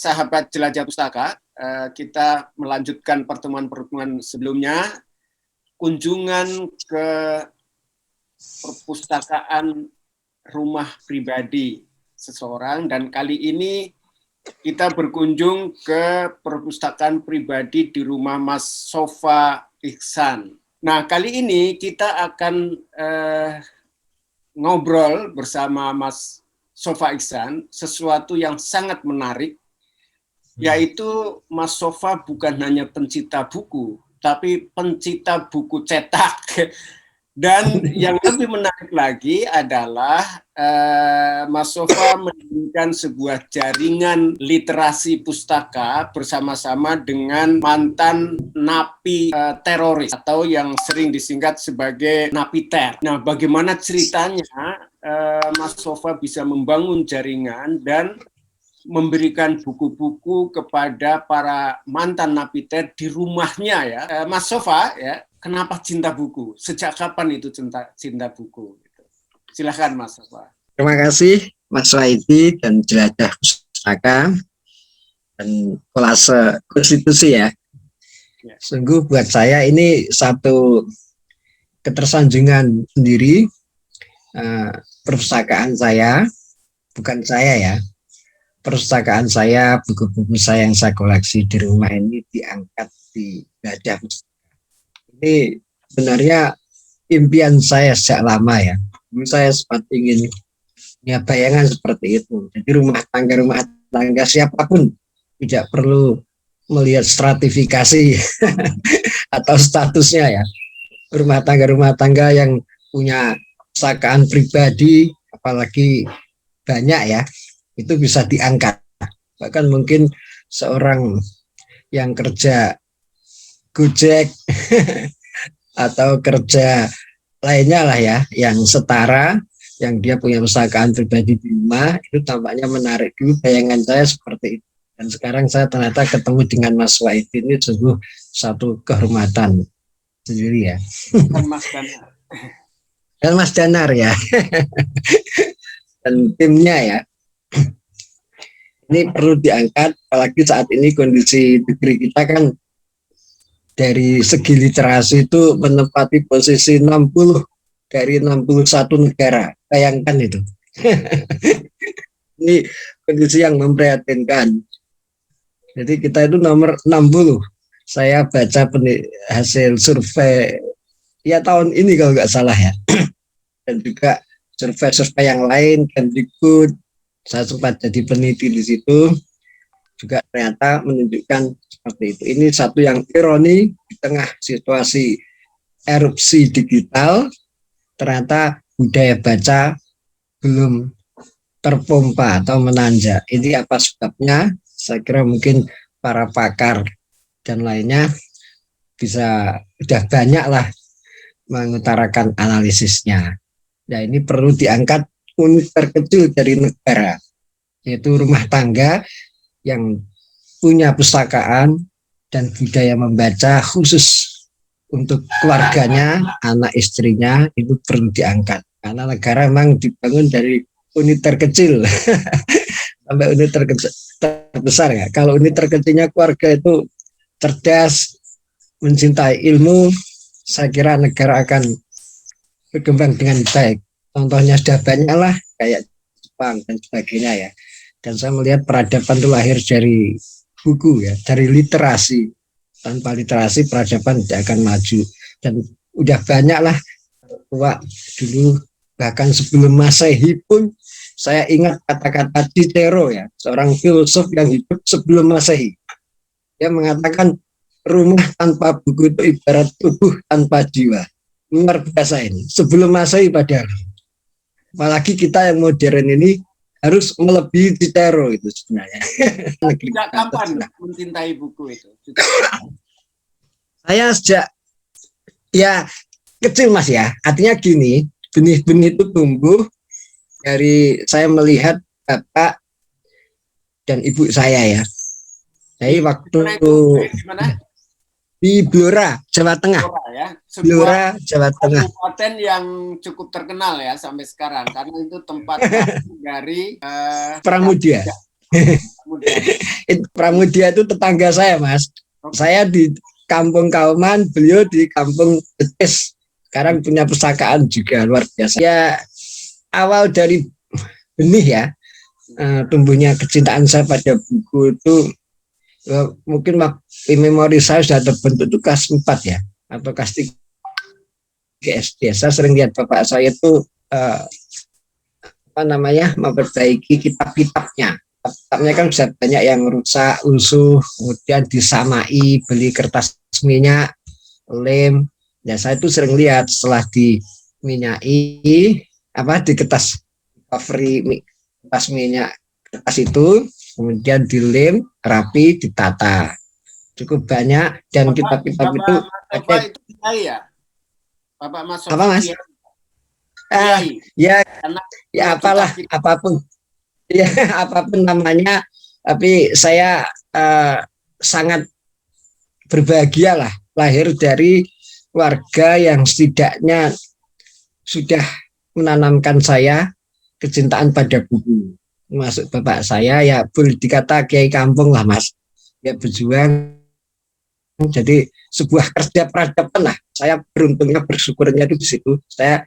sahabat Jelajah Pustaka, kita melanjutkan pertemuan-pertemuan sebelumnya, kunjungan ke perpustakaan rumah pribadi seseorang, dan kali ini kita berkunjung ke perpustakaan pribadi di rumah Mas Sofa Ihsan. Nah, kali ini kita akan ngobrol bersama Mas Sofa Ihsan sesuatu yang sangat menarik, yaitu Mas Sofa bukan hanya pencipta buku, tapi pencipta buku cetak. Dan yang lebih menarik lagi adalah Mas Sofa mendirikan sebuah jaringan literasi pustaka bersama-sama dengan mantan napi teroris atau yang sering disingkat sebagai napiter. Nah, bagaimana ceritanya Mas Sofa bisa membangun jaringan dan memberikan buku-buku kepada para mantan napiter di rumahnya ya. Mas Sofa ya, kenapa cinta buku? Sejak kapan itu cinta buku? Silahkan Mas Sofa. Terima kasih Mas Waidi dan Jelajah Pustaka dan Kolase Konstitusi ya. Sungguh buat saya ini satu ketersanjungan sendiri. Perpustakaan saya, bukan saya ya. Perpustakaan saya, buku-buku saya yang saya koleksi di rumah ini diangkat di Jelajah Pustaka. Ini sebenarnya impian saya sejak lama ya. Saya sempat ingin punya bayangan seperti itu. Jadi rumah tangga siapapun tidak perlu melihat stratifikasi atau statusnya ya. Rumah tangga yang punya perpustakaan pribadi, apalagi banyak ya, itu bisa diangkat. Bahkan mungkin seorang yang kerja Gojek atau kerja lainnya lah ya, yang setara, yang dia punya perpustakaan pribadi di rumah, itu tampaknya menarik. Dulu bayangan saya seperti itu. Dan sekarang saya ternyata ketemu dengan Mas Waidi, ini sungguh satu kehormatan sendiri ya. Dan Mas Danar. Dan Mas Danar ya. Dan timnya ya. Ini perlu diangkat, apalagi saat ini kondisi negeri kita kan dari segi literasi itu menempati posisi 60 dari 61 negara. Bayangkan itu. Ini kondisi yang memprihatinkan. Jadi kita itu nomor 60. Saya baca hasil survei ya tahun ini kalau nggak salah ya. Dan juga survei yang lain, Kemdikbud, saya sempat jadi peneliti di situ, juga ternyata menunjukkan seperti itu. Ini satu yang ironi di tengah situasi erupsi digital, ternyata budaya baca belum terpompa atau menanjak. Ini apa sebabnya? Saya kira mungkin para pakar dan lainnya udah banyak lah mengutarakan analisisnya. Nah, ini perlu diangkat unit terkecil dari negara, yaitu rumah tangga yang punya perpustakaan dan budaya membaca khusus untuk keluarganya, anak istrinya, itu perlu diangkat. Karena negara memang dibangun dari unit terkecil sampai unit terbesar ya. Kalau unit terkecilnya keluarga itu cerdas, mencintai ilmu, saya kira negara akan berkembang dengan baik. Contohnya sudah banyak lah, kayak Jepang dan sebagainya ya. Dan saya melihat peradaban itu lahir dari buku ya, dari literasi. Tanpa literasi peradaban tidak akan maju. Dan udah banyak lah tua dulu, bahkan sebelum Masehi pun saya ingat kata-kata Cicero ya, seorang filsuf yang hidup sebelum Masehi. Dia mengatakan rumah tanpa buku itu ibarat tubuh tanpa jiwa. Luar biasa ini, sebelum Masehi padahal. Apalagi kita yang modern ini harus melebihi Cicero itu sebenarnya. Sejak kapan mencintai buku itu? Saya sejak ya kecil Mas ya. Artinya gini, benih-benih itu tumbuh dari saya melihat bapak dan ibu saya ya. Jadi waktu di Blora, Jawa Tengah. Blora, ya. Blora, Jawa Tengah. Kabupaten yang cukup terkenal ya sampai sekarang karena itu tempat dari Pramudia. Pramudia itu tetangga saya, Mas. Saya di Kampung Kauman, beliau di Kampung Betis. Sekarang punya pustakaan juga luar biasa. Ya, awal dari benih ya, tumbuhnya kecintaan saya pada buku itu mungkin memori saya sudah terbentuk itu kelas 4 ya, atau kelas 3 SD. Saya sering lihat bapak saya itu memperbaiki kitab-kitabnya. Kitabnya kan bisa banyak yang rusak, lusuh, kemudian disamai, beli kertas minyak, lem. Ya saya itu sering lihat setelah diminyai, di kertas minyak kertas itu, kemudian dilem, rapi, ditata. Cukup banyak dan kitab-kitab itu. Bapak itu kiai ya? Bapak Mas apa Mas? Ya apalah, apapun. Ya apapun namanya, tapi saya sangat berbahagia lah lahir dari keluarga yang setidaknya sudah menanamkan saya kecintaan pada buku. Masuk bapak saya ya boleh dikata kiai kampung lah Mas. Ya berjuang. Jadi sebuah kerja peradaban lah. Saya beruntungnya bersyukurnya itu di situ. Saya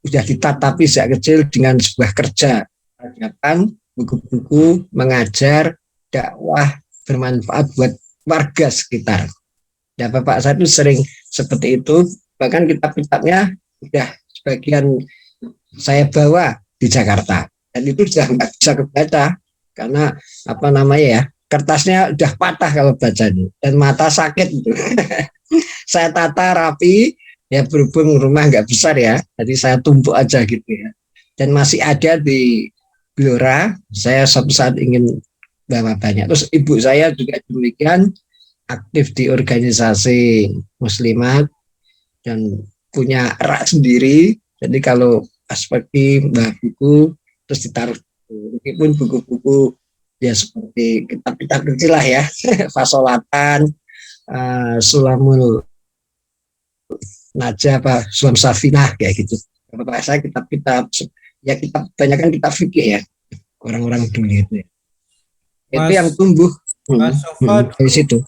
sudah ditatapi sejak kecil dengan sebuah kerja peradaban, buku-buku, mengajar, dakwah, bermanfaat buat warga sekitar. Ya bapak saya itu sering seperti itu, bahkan kitab-kitabnya sudah sebagian saya bawa di Jakarta dan itu sudah nggak bisa kebaca karena kertasnya udah patah kalau bacanya dan mata sakit gitu. Saya tata rapi ya, berhubung rumah nggak besar ya, jadi saya tumpuk aja gitu ya, dan masih ada di Blora. Saya suatu saat ingin bawa banyak. Terus ibu saya juga demikian, aktif di organisasi muslimat dan punya rak sendiri. Jadi kalau pas pergi mbah buku terus ditaruh, meskipun buku-buku ya seperti kitab-kitab kecil lah ya, Fasolatan, Sulamul Najah, Sulam Safinah kayak gitu. Bapak saya kitab-kitab ya, kitab banyak kan kitab fikih ya, orang-orang dulu itu ya. Itu yang tumbuh Mas Sofa dari situ.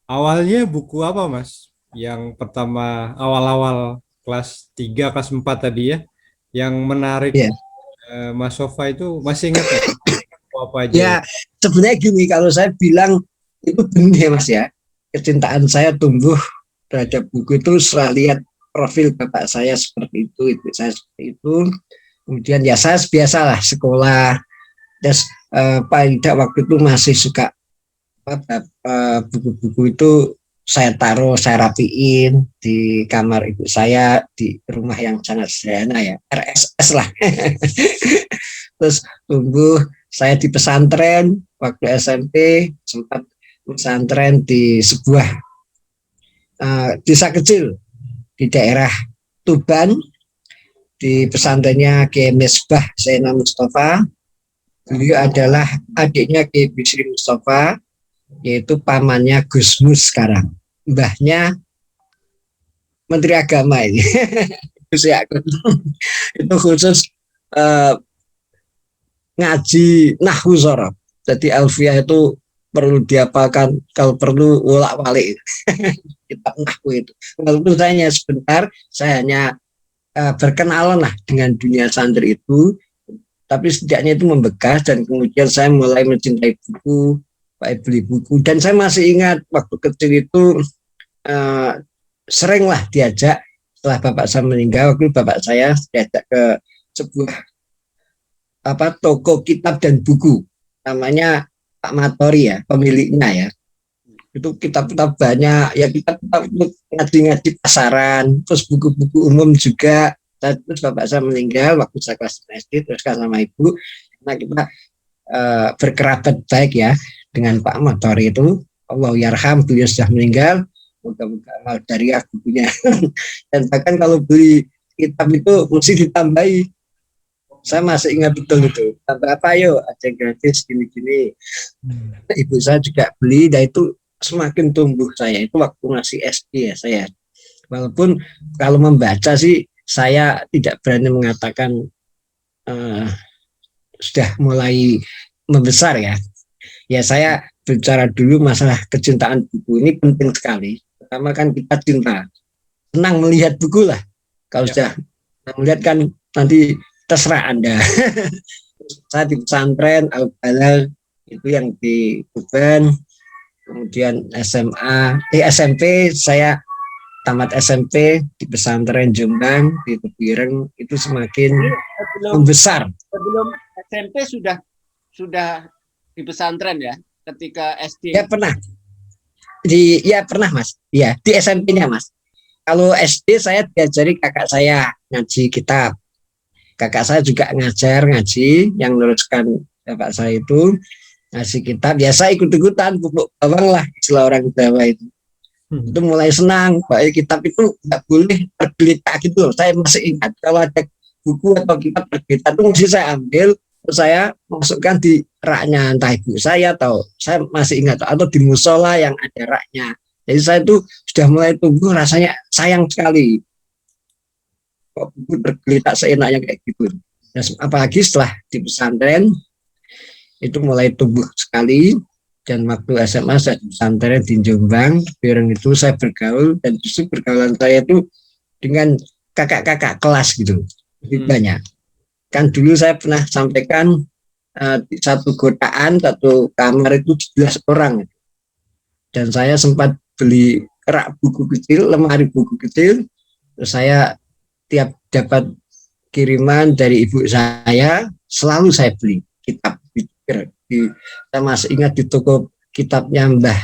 Awalnya buku apa Mas? Yang pertama awal-awal kelas 3, kelas 4 tadi ya, yang menarik Mas Sofa itu masih ingat ya? Apa aja? Ya sebenarnya gini, kalau saya bilang itu benar Mas ya, kecintaan saya tumbuh terhadap buku itu setelah lihat profil bapak saya seperti itu, ibu saya seperti itu. Kemudian ya saya biasalah sekolah, terus paling tidak waktu itu masih suka buku-buku itu saya taruh, saya rapiin di kamar ibu saya di rumah yang sangat sederhana ya, RSS lah. Terus tumbuh saya di pesantren waktu SMP, sempat pesantren di sebuah desa kecil di daerah Tuban, di pesantrennya Kiai Misbah Zainal Mustafa. Beliau adalah adiknya Kiai Bisri Mustafa, yaitu pamannya Gus Mus sekarang. Mbahnya Menteri Agama ini. Gus Yakut. Itu khusus ngaji nahwu sorof. Jadi alfiah itu perlu dihafalkan, kalau perlu wolak-walik. Kitab nahwu itu. Walaupun saya hanya sebentar, saya hanya berkenalan lah dengan dunia santri itu, tapi setidaknya itu membekas dan kemudian saya mulai mencintai buku, beli buku. Dan saya masih ingat waktu kecil itu seringlah diajak setelah bapak saya meninggal. Waktu bapak saya diajak ke sebuah toko kitab dan buku, namanya Pak Matori ya, pemiliknya ya. Itu kitab-kitab banyak ya, kitab-kitab ngaji-ngaji pasaran, terus buku-buku umum juga. Terus bapak saya meninggal waktu saya kelas SD, terus sama ibu. Nah kita berkerabat baik ya dengan Pak Matori itu. Allah yarham, beliau sudah meninggal. Moga-moga amal jariah bukunya. Dan bahkan kalau beli kitab itu mesti ditambahi. Saya masih ingat betul itu. Tambah apa yuk? Ada gratis gini-gini. Ibu saya juga beli, dan itu semakin tumbuh saya. Itu waktu masih SD ya saya. Walaupun kalau membaca sih saya tidak berani mengatakan sudah mulai membesar ya. Ya saya bicara dulu masalah kecintaan buku ini penting sekali. Pertama kan kita cinta, senang melihat buku lah. Kalau sudah melihat kan nanti terserah Anda. Saya di pesantren Al-Balal itu yang di Tuban, kemudian SMP saya tamat SMP di pesantren Jombang di Tebireng, itu semakin membesar. Sebelum SMP sudah di pesantren ya, ketika SD. Ya pernah. Ya pernah Mas. Ya di SMP-nya Mas. Kalau SD saya diajari kakak saya ngaji kitab. Kakak saya juga ngajar ngaji, yang meneruskan bapak saya itu ngaji kitab. Ya saya ikut-ikutan, pupuk bawang lah istilah orang Jawa itu. Itu mulai senang. Bahwa kitab itu nggak boleh tergeletak gitu loh. Saya masih ingat kalau ada buku atau kitab tergeletak itu mesti saya ambil, terus saya masukkan di raknya, entah ibu saya atau saya masih ingat, atau di musola yang ada raknya. Jadi saya itu sudah mulai tumbuh rasanya sayang sekali kok buku tergeletak seenaknya kayak gitu. Dan apalagi setelah di pesantren itu mulai tumbuh sekali, dan waktu SMA saya di pesantren di Jombang, bareng itu saya bergaul, dan justru pergaulan saya itu dengan kakak-kakak kelas gitu, lebih banyak. Kan dulu saya pernah sampaikan satu godaan, satu kamar itu 11 orang, dan saya sempat beli rak buku kecil, lemari buku kecil, terus saya tiap dapat kiriman dari ibu saya selalu saya beli kitab. Saya masih ingat di toko kitabnya Mbah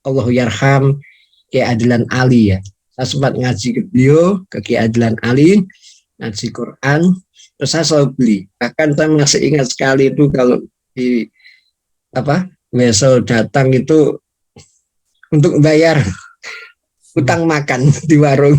Allahyarham Kiai Adilan Ali ya, saya sempat ngaji ke beliau, ke Kiai Adilan Ali, ngaji Quran, terus saya selalu beli. Bahkan saya masih ingat sekali itu kalau di besok datang itu untuk bayar utang makan di warung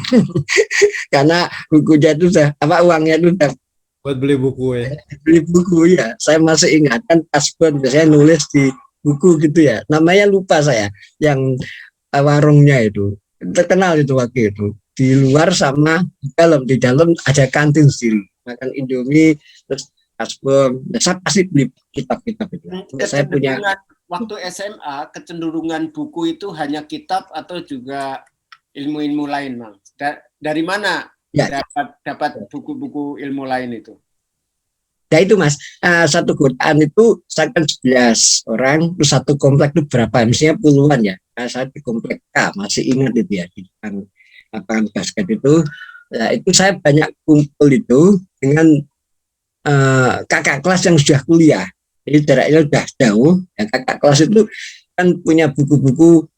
karena bukunya itu uangnya itu udah buat beli buku ya. Beli buku ya. Saya masih ingat kan tasbih biasanya nulis di buku gitu ya. Namanya lupa saya. Yang warungnya itu terkenal itu waktu itu. Di luar sama di dalam ada kantin sendiri. Makan Indomie terus tasbih. Saya pasti beli kitab-kitab itu. Saya punya waktu SMA kecenderungan buku itu hanya kitab atau juga ilmu-ilmu lain, Mang? Dari mana dapat buku-buku ilmu lain itu? Ya itu Mas, satu godaan itu saya kan 11 orang, terus satu komplek itu berapa? Misalnya puluhan ya. Saya di komplek K, masih ingat itu ya, di depan lapangan basket itu. Nah, itu saya banyak kumpul itu dengan kakak kelas yang sudah kuliah. Jadi jaraknya sudah jauh. Ya, kakak kelas itu kan punya buku-buku,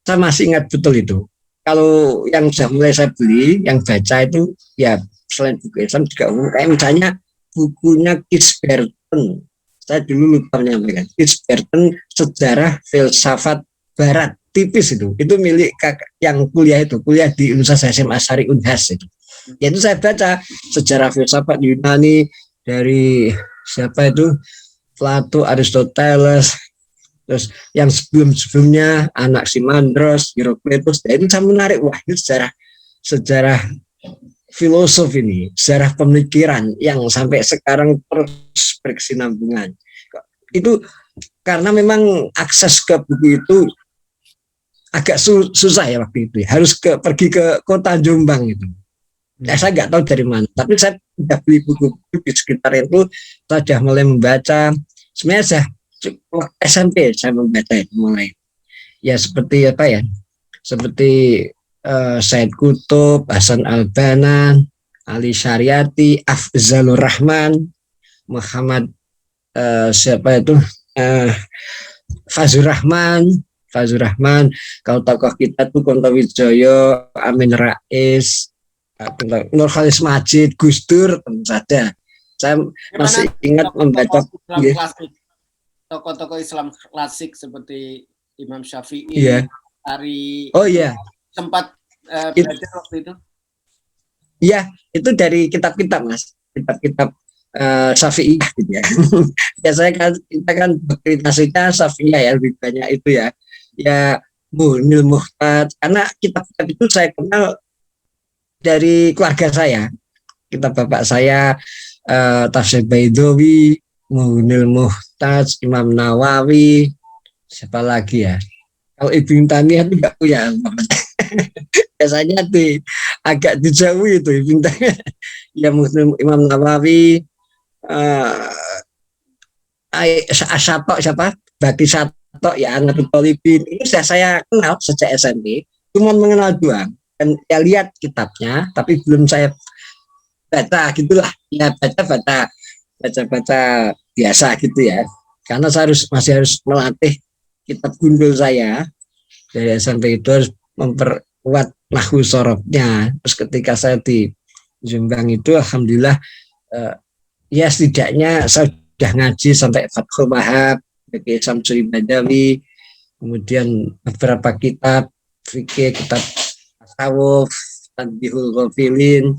saya masih ingat betul itu. Kalau yang sudah mulai saya beli, yang baca itu ya selain buku Islam juga kayak misalnya bukunya Keith Barton. Saya dulu lupa menyampaikan. Keith Barton Sejarah Filsafat Barat, tipis itu. Itu milik kakak yang kuliah di Universitas Hasyim Asy'ari Unhas itu. Yaitu saya baca sejarah filsafat Yunani dari siapa itu? Plato, Aristoteles. Terus yang sebelum-sebelumnya Anaximandros, Heraklitus, itu saya menarik, wah ini sejarah filosof ini, sejarah pemikiran yang sampai sekarang terus berkesinambungan. Itu karena memang akses ke buku itu agak susah ya waktu itu, harus pergi ke kota Jombang itu. Saya nggak tahu dari mana, tapi saya sudah beli buku-buku di sekitar itu, saya sudah mulai membaca. Sebenarnya SMP saya membaca itu mulai. Ya seperti seperti Said Qutb, Hasan Al-Banna, Ali Syariati, Afzalur Rahman, Muhammad Fazlur Rahman. Kalau tokoh kita tuh Kontowijoyo, Amin Rais, Nurholis Majid, Gus Dur, tentu saja. Saya masih ingat membaca tokoh-tokoh Islam klasik seperti Imam Syafi'i, Ari. Sempat belajar waktu itu? Iya, itu dari kitab-kitab Mas, kitab-kitab Syafi'i gitu ya. Biasanya kita kan berkritasinya Syafi'i ya, lebih banyak itu ya. Ya Munil Muhtad, karena kitab-kitab itu saya kenal dari keluarga saya. Kitab bapak saya Tafsir Baidawi, Munil Muhtad, Imam Nawawi, siapa lagi ya? Kalau Ibnu Taimiyah itu nggak punya. Biasanya agak dijauhi itu Ibnu Taimiyah. Ya Muslim Imam Nawawi, Asyatok siapa? Baki Satok ya Anadul Talibin. Ini sudah saya kenal sejak SMP. Cuma mengenal doang. Dan ya lihat kitabnya, tapi belum saya baca gitulah. Ya baca biasa gitu ya. Karena saya masih harus melatih kitab gundul saya dari SMP itu, harus memperkuat nahwu sorofnya. Terus ketika saya di Jombang itu alhamdulillah ya setidaknya saya sudah ngaji sampai Fathul Wahab, bagi Samsuri Badawi, kemudian beberapa kitab fikih, kitab tasawuf, Tanbihul Ghafilin,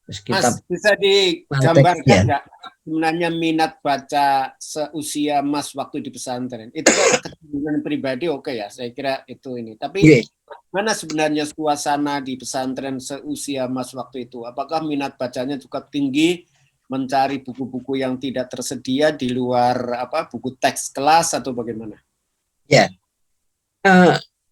terus kitab. Mas, bisa digambarkan nggak sebenarnya minat baca seusia Mas waktu di pesantren? Itu kecenderungan pribadi oke ya, saya kira itu ini. Tapi mana sebenarnya suasana di pesantren seusia Mas waktu itu? Apakah minat bacanya cukup tinggi, mencari buku-buku yang tidak tersedia di luar buku teks kelas atau bagaimana? Ya,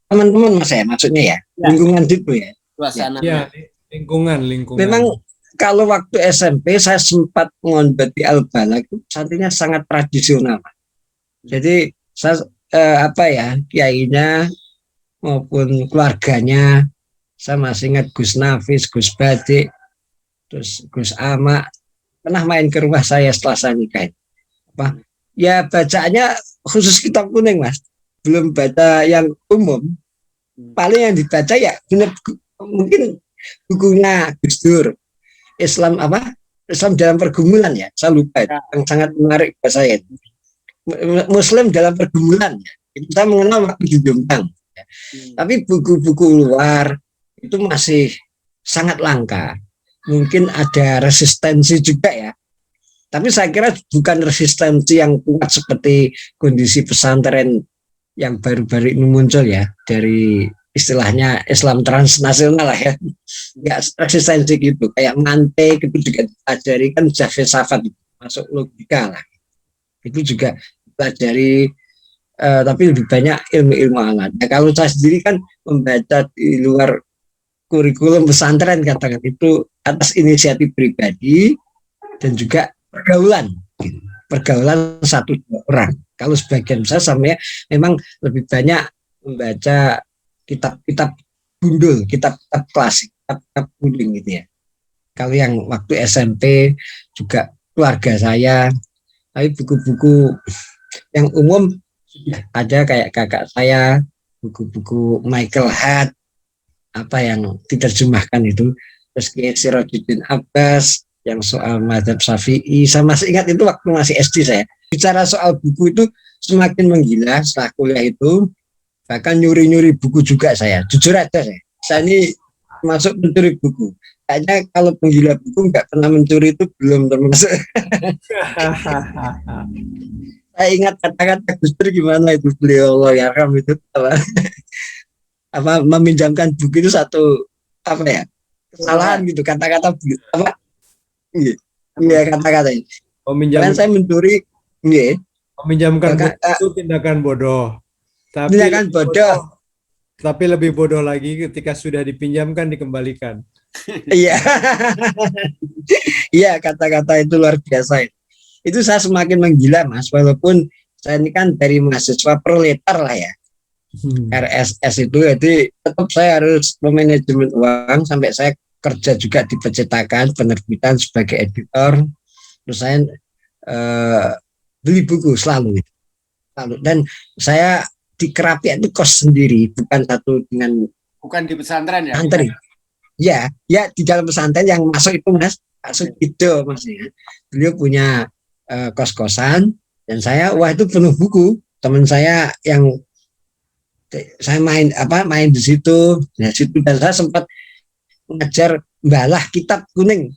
teman-teman Mas ya, maksudnya ya, lingkungan itu ya. Suasana. Ya, lingkungan. Memang kalau waktu SMP saya sempat mondok di Al-Balagh, itu santrinya sangat tradisional. Jadi saya kiainya maupun keluarganya, saya masih ingat Gus Nafis, Gus Badik, terus Gus Ama pernah main ke rumah saya setelah saya nikah. Ya bacaannya khusus kitab kuning Mas, belum baca yang umum. Paling yang dibaca ya mungkin bukunya Gus Dur, Islam dalam pergumulan ya, saya lupa itu, yang sangat menarik buat saya. Muslim dalam pergumulan ya, itu saya mengenal waktu di Jombang. Tapi buku-buku luar itu masih sangat langka. Mungkin ada resistensi juga ya. Tapi saya kira bukan resistensi yang kuat seperti kondisi pesantren yang baru-baru ini muncul ya, dari istilahnya Islam transnasional lah ya. Nggak resistensi gitu, kayak mantek itu juga dipelajari kan, filsafat masuk logika lah. Itu juga dipelajari, tapi lebih banyak ilmu-ilmu alat. Nah, kalau saya sendiri kan membaca di luar kurikulum pesantren, katakan itu atas inisiatif pribadi dan juga pergaulan satu dua orang. Kalau sebagian besar saya memang lebih banyak membaca kitab-kitab gundul, kitab-kitab klasik, kitab-kitab kuning gitu ya. Kalau yang waktu SMP juga keluarga saya, tapi buku-buku yang umum ada kayak kakak saya, buku-buku Michael Hart, yang diterjemahkan itu, terus Kiai Sirajuddin Abbas yang soal mazhab Syafi'i. Saya masih ingat itu waktu masih SD saya. Bicara soal buku itu semakin menggila setelah kuliah itu, bahkan nyuri-nyuri buku juga saya. Jujur aja saya ini masuk mencuri buku. Kayaknya kalau penggila buku nggak pernah mencuri itu belum termasuk. Saya ingat kata-kata Gus Dur gimana itu, beliau Allahyarham itu meminjamkan buku itu satu kesalahan gitu, kata-kata kata-kata ini. Karena saya mencuri, meminjamkan buku itu tindakan bodoh. Tapi lebih bodoh lagi ketika sudah dipinjamkan dikembalikan. Iya. Iya, kata-kata itu luar biasa. Itu saya semakin menggila Mas, walaupun saya ini kan dari mahasiswa proletar lah ya. RSS itu, jadi tetap saya harus memanajemen uang sampai saya kerja juga di percetakan, penerbitan sebagai editor. Terus saya beli buku selalu. Dan saya di Kerapiak itu kos sendiri, bukan di pesantren ya? Santri. Ya di dalam pesantren yang masuk itu Mas, masuk itu Mas. Beliau punya kos-kosan dan saya itu penuh buku. Teman saya yang saya main di situ, dan saya sempat mengajar balah kitab kuning,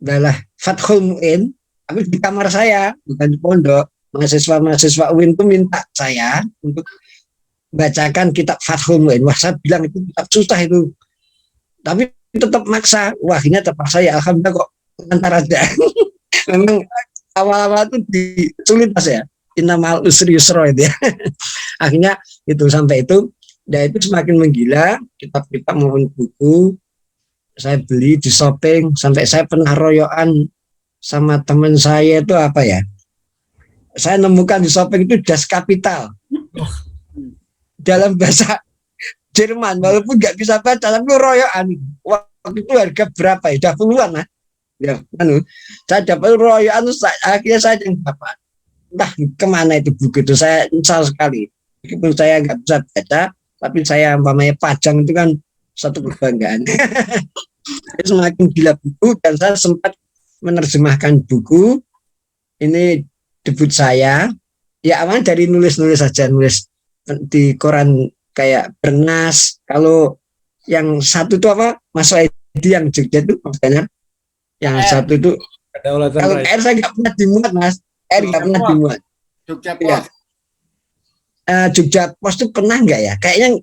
balah Fathul Mu'in, tapi di kamar saya, bukan di pondok. Mahasiswa UIN itu minta saya untuk bacakan kitab Fathul Mu'in. Wah, saya bilang itu kitab susah itu, tapi tetap maksa. Wah, ini terpaksa ya, alhamdulillah kok lantar aja. Memang awal-awal itu sulit Mas ya, innamal usri yusra itu ya. Akhirnya itu sampai itu, ya itu semakin menggila, kitab-kitab maupun buku saya beli di shopping, sampai saya pernah royokan sama teman saya itu apa ya? Saya nemukan di shopping itu Das Kapital dalam bahasa Jerman, walaupun nggak bisa baca, tapi royokan. Waktu itu harga berapa ya? Udah puluhan lah. Ya, saya dapat royokan, akhirnya saya yang dapat. Entah kemana itu buku itu, saya nyesal sekali. Meskipun saya nggak bisa baca, tapi saya umpamanya pajang itu kan satu kebanggaan. Semakin gila buku, dan saya sempat menerjemahkan buku. Ini debut saya. Ya aman dari nulis-nulis saja, nulis di koran kayak Bernas. Kalau yang satu itu apa, Mas Waidi yang Jogja itu makanya. Yang satu itu kalau R saya nggak pernah dimuat, Mas. R nggak pernah dimuat. Jogja Pos. Ya. Jogja Pos itu pernah nggak ya? Kayaknya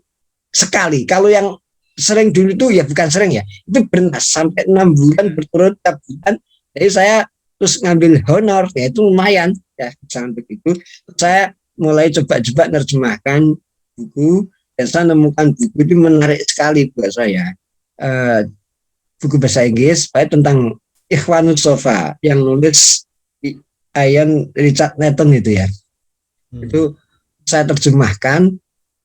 sekali. Kalau yang sering dulu itu ya bukan sering ya. Itu Bernas sampai 6 bulan berturut tiap bulan. Jadi saya terus ngambil honor, ya itu lumayan ya sampai begitu. Saya mulai coba-coba nerjemahkan buku, dan saya nemukan buku itu menarik sekali buat saya. Buku bahasa Inggris baik tentang Ikhwanus Sofa yang nulis Ian Richard Nathan itu ya. Itu saya terjemahkan,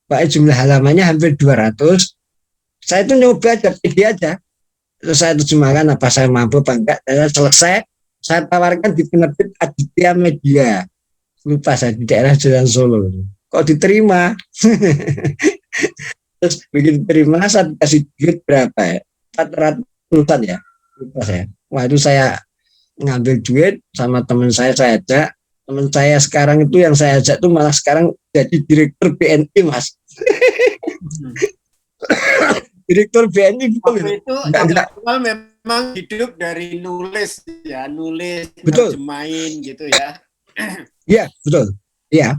baik jumlah halamannya hampir 200. Saya itu nyoba aja, pede aja. Terus saya terjemahkan apa saya mampu apa enggak. Dan selesai, saya tawarkan di penerbit Aditya Media. Lupa saya di daerah Jalan Solo. Kok diterima? Terus begitu terima, saya kasih duit berapa ya? 400-an ya. Lupa saya. Wah itu saya ngambil duit sama teman saya ajak. Teman saya sekarang itu yang saya ajak itu malah sekarang jadi direktur BNI, Mas. Direktur BNI gitu. Itu awal memang hidup dari nulis ya, nulis, terjemahin gitu ya. Iya, betul. Iya.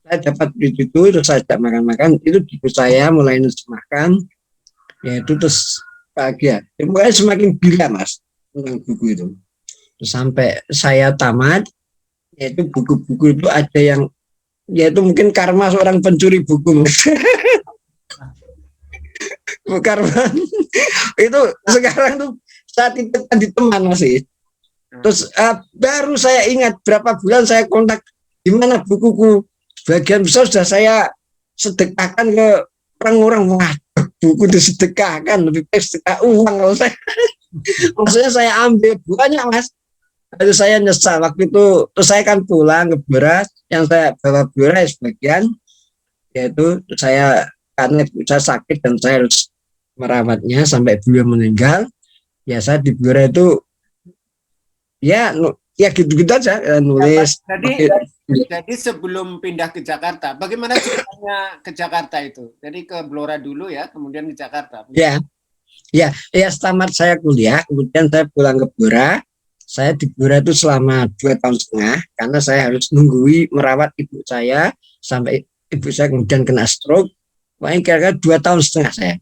Saya dapat duit itu, terus saya ajak makan-makan, itu buku saya mulai nerjemahkan. Ya itu terus bahagia. Mulai semakin gila, Mas, tentang buku itu. Terus sampai saya tamat, yaitu buku-buku itu ada yang, yaitu mungkin karma seorang pencuri buku. Karma itu sekarang tuh saya titipkan di teman masih. Terus baru saya ingat berapa bulan saya kontak, gimana bukuku, bagian besar sudah saya sedekahkan ke orang-orang. Wah, buku disedekahkan, lebih baik sedekah uang kalau saya. Maksudnya saya ambil banyak, Mas. Lalu saya nyesal waktu itu. Terus saya kan pulang ke Blora, yang saya bawa Blora sebagian, yaitu saya karena saya sakit dan saya harus merawatnya sampai beliau meninggal. Ya saya di Blora itu ya gitu-gitu aja nulis. Jadi sebelum pindah ke Jakarta, bagaimana ceritanya ke Jakarta itu? Jadi ke Blora dulu ya, kemudian ke Jakarta. Ya, tamat saya kuliah, kemudian saya pulang ke Blora. Saya di Blora itu selama 2,5 tahun karena saya harus nunggui merawat ibu saya sampai ibu saya kemudian kena stroke. Makanya kira-kira 2,5 tahun saya.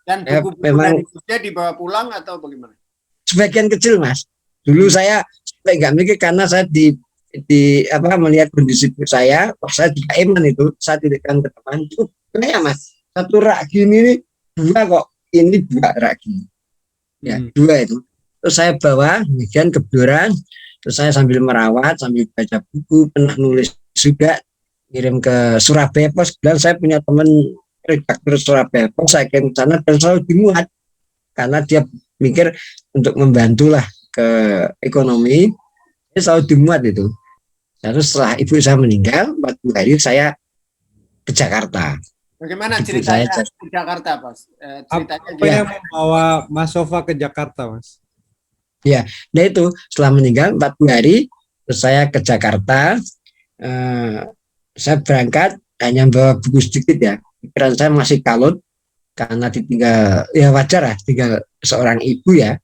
Dan buku-buku memang dari dibawa pulang atau bagaimana? Sebagian kecil, Mas. Dulu saya nggak mikir karena saya melihat kondisi ibu saya, saya juga iman itu, saya titipkan ke teman itu, ya Mas, satu rak gini nih, 2 kok, ini 2 rak gini, ya 2 itu. Terus saya bawa, kemudian ke Blora, terus saya sambil merawat, sambil baca buku, pernah nulis juga, kirim ke Surabaya Pos. Dan saya punya teman redaktur Surabaya Pos, saya kirim ke sana dan selalu dimuat, karena dia mikir untuk membantulah ke ekonomi, dia selalu dimuat itu. Terus setelah ibu saya meninggal, 40 hari saya ke Jakarta. Bagaimana ceritanya ke Jakarta, Mas? Ceritanya apa yang membawa Mas Sofa ke Jakarta, Mas? Ya, nah itu setelah meninggal 40 hari, terus saya ke Jakarta. Saya berangkat hanya bawa buku sedikit ya. Pikiran saya masih kalut karena ditinggal, ya wajar lah, tinggal seorang ibu ya.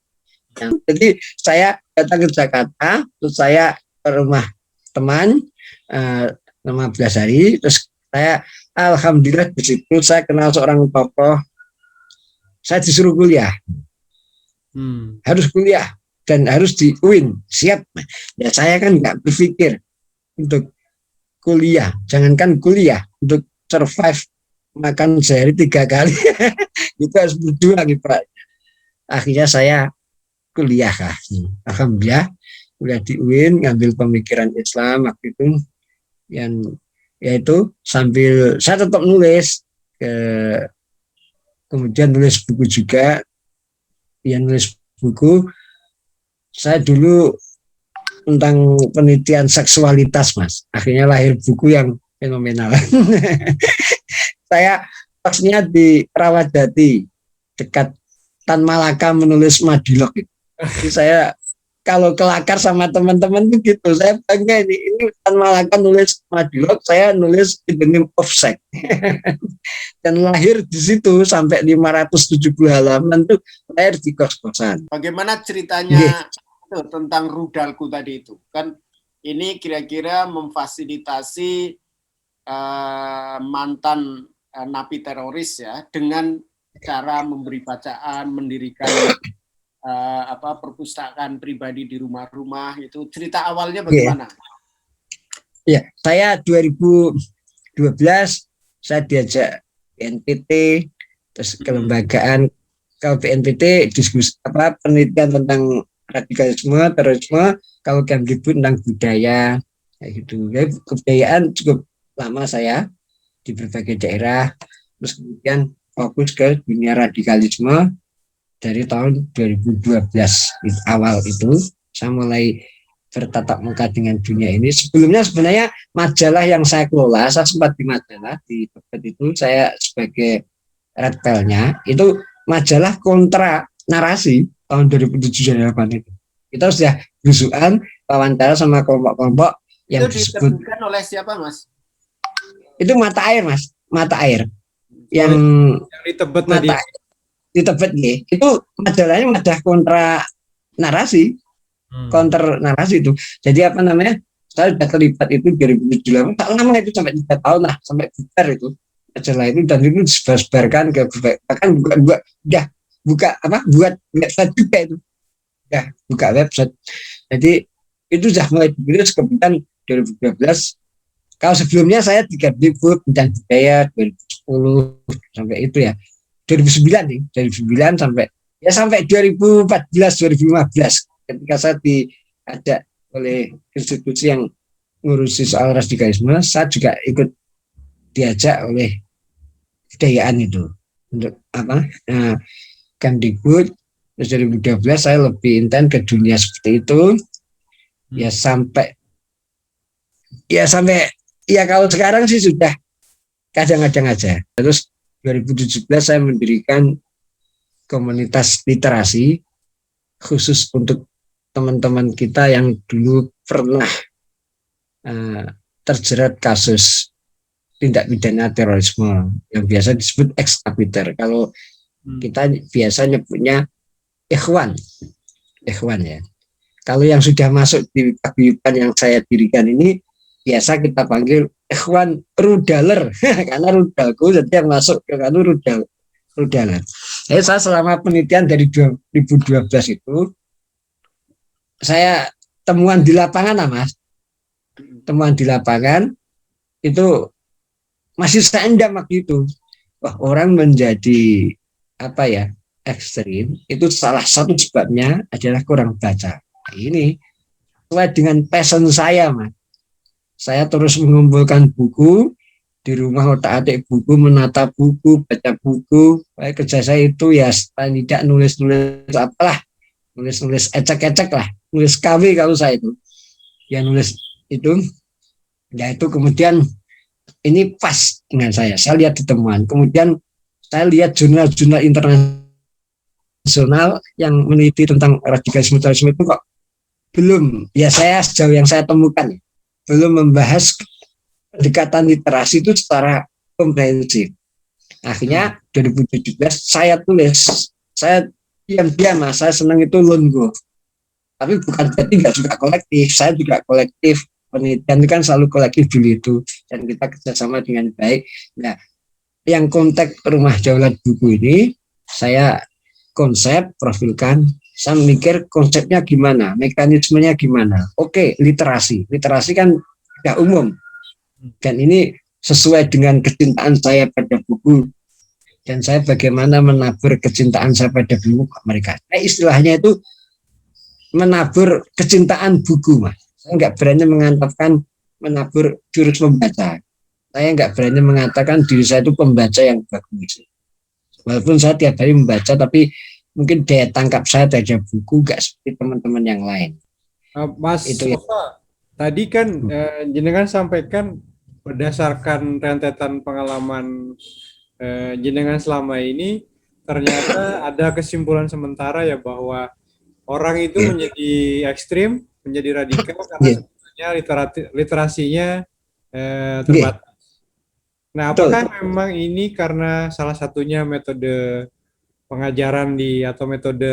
Jadi saya datang ke Jakarta, terus saya ke rumah teman 15 hari, terus saya alhamdulillah di situ saya kenal seorang tokoh. Saya disuruh kuliah, harus kuliah dan harus di UIN, siap. Ya saya kan nggak berpikir untuk kuliah, jangankan kuliah, untuk survive makan sehari 3 kali itu harus berjuang gitu Pak. Akhirnya saya kuliah lah. Alhamdulillah kuliah di UIN, ngambil pemikiran Islam waktu itu, yang yaitu sambil saya tetap nulis, kemudian nulis buku juga. Yang nulis buku saya dulu tentang penelitian seksualitas Mas, akhirnya lahir buku yang fenomenal. Saya pasnya di Rawajati dekat Tan Malaka menulis Madilog. Jadi saya kalau kelakar sama teman-teman tuh gitu, saya bangga ini Tan Malaka nulis Madilog, saya nulis In the Name of Sex. Dan lahir di situ sampai 570 halaman tuh lahir di kos-kosan. Bagaimana ceritanya tentang rudalku tadi itu? Kan ini kira-kira memfasilitasi mantan napi teroris ya, dengan cara memberi bacaan, mendirikan perpustakaan pribadi di rumah-rumah. Itu cerita awalnya bagaimana? Ya, saya 2012 saya diajak BNPT, terus kelembagaan. Kalau BNPT diskusi penelitian tentang radikalisme, terorisme. Kalau Kemdikbud tentang budaya, kayak gitu. Jadi kebudayaan cukup lama saya di berbagai daerah. Terus kemudian fokus ke dunia radikalisme dari tahun 2012 awal itu saya mulai bertatap muka dengan dunia ini. Sebelumnya sebenarnya majalah yang saya kelola, saya sempat di majalah di tempat itu, saya sebagai redpelnya, itu majalah kontra narasi tahun 2007-2008 itu. Kita sudah berusuhan wawancara sama kelompok-kelompok yang itu disebut. Diterbitkan oleh siapa Mas? Itu Mata Air Mas, Mata Air. Yang di Tebet tadi. Di Tebet nih. Itu majalahnya majalah kontra narasi. Counter narasi itu. Jadi apa namanya? Saya sudah terlibat itu 2007. Tak lama itu sampai 3 tahun lah, sampai bubar itu majalah itu, dan itu disebarkan ke bahkan buat website juga itu. Ya, buka website. Jadi itu sudah mulai ditulis kemudian 2012. Kalau sebelumnya saya di Kemdikbud tentang budaya 2010 sampai itu ya. 2009 nih, 2009 sampai 2014 2015. Ketika saya diajak oleh institusi yang ngurusi soal radikalisme, saya juga ikut diajak oleh kebudayaan itu untuk Kemdikbud. Terus 2012 saya lebih intens ke dunia seperti itu. Sampai kalau sekarang sih sudah kadang-kadang aja. Terus 2017 saya mendirikan komunitas literasi khusus untuk teman-teman kita yang dulu pernah terjerat kasus tindak pidana terorisme yang biasa disebut ex-napiter. Kalau kita biasa nyebutnya ikhwan ya. Kalau yang sudah masuk di paguyuban yang saya dirikan ini biasa kita panggil ikhwan rudaler karena rudalku jadi yang masuk ke rudaler. Jadi saya selama penelitian dari 2012 itu saya temuan di lapangan Mas. Temuan di lapangan itu masih saya endam waktu itu. Wah, orang menjadi ekstrim itu salah satu sebabnya adalah kurang baca. Nah, ini sesuai dengan passion saya Mas. Saya terus mengumpulkan buku di rumah, otak-atik buku, menata buku, baca buku. Kerja saya itu ya tidak nulis-nulis apalah, nulis-nulis ecek-ecek lah, nulis KW kalau saya itu. Ya nulis itu, ya itu kemudian ini pas dengan saya lihat di temuan. Kemudian saya lihat jurnal-jurnal internasional yang meneliti tentang radikalisme terorisme itu kok belum, ya saya sejauh yang saya temukan belum membahas pendekatan literasi itu secara komprehensif. Akhirnya 2017 saya tulis, saya diam-diam Mas, saya senang itu lone wolf. Tapi bukan berarti nggak juga kolektif, saya juga kolektif. Penelitian kan selalu kolektif dulu itu, dan kita kerjasama dengan baik. Nah, yang konteks Rumah Daulat Buku ini, saya konsep, profilkan, saya mikir konsepnya gimana, mekanismenya gimana. Oke, literasi kan tidak umum. Dan ini sesuai dengan kecintaan saya pada buku, dan saya bagaimana menabur kecintaan saya pada buku mereka. Istilahnya itu menabur kecintaan buku, Mas. Saya nggak berani mengatakan menabur jurus membaca. Saya nggak berani mengatakan diri saya itu pembaca yang bagus. Walaupun saya tiap hari membaca, tapi mungkin daya tangkap saya terhadap buku nggak seperti teman-teman yang lain. Mas Itu ya. Sofa, tadi kan jenengan sampaikan berdasarkan rentetan pengalaman jenengan selama ini, ternyata ada kesimpulan sementara ya bahwa orang itu menjadi ekstrim, menjadi radikal karena sebenarnya literasinya terbatas. Nah, apakah memang ini karena salah satunya metode pengajaran atau metode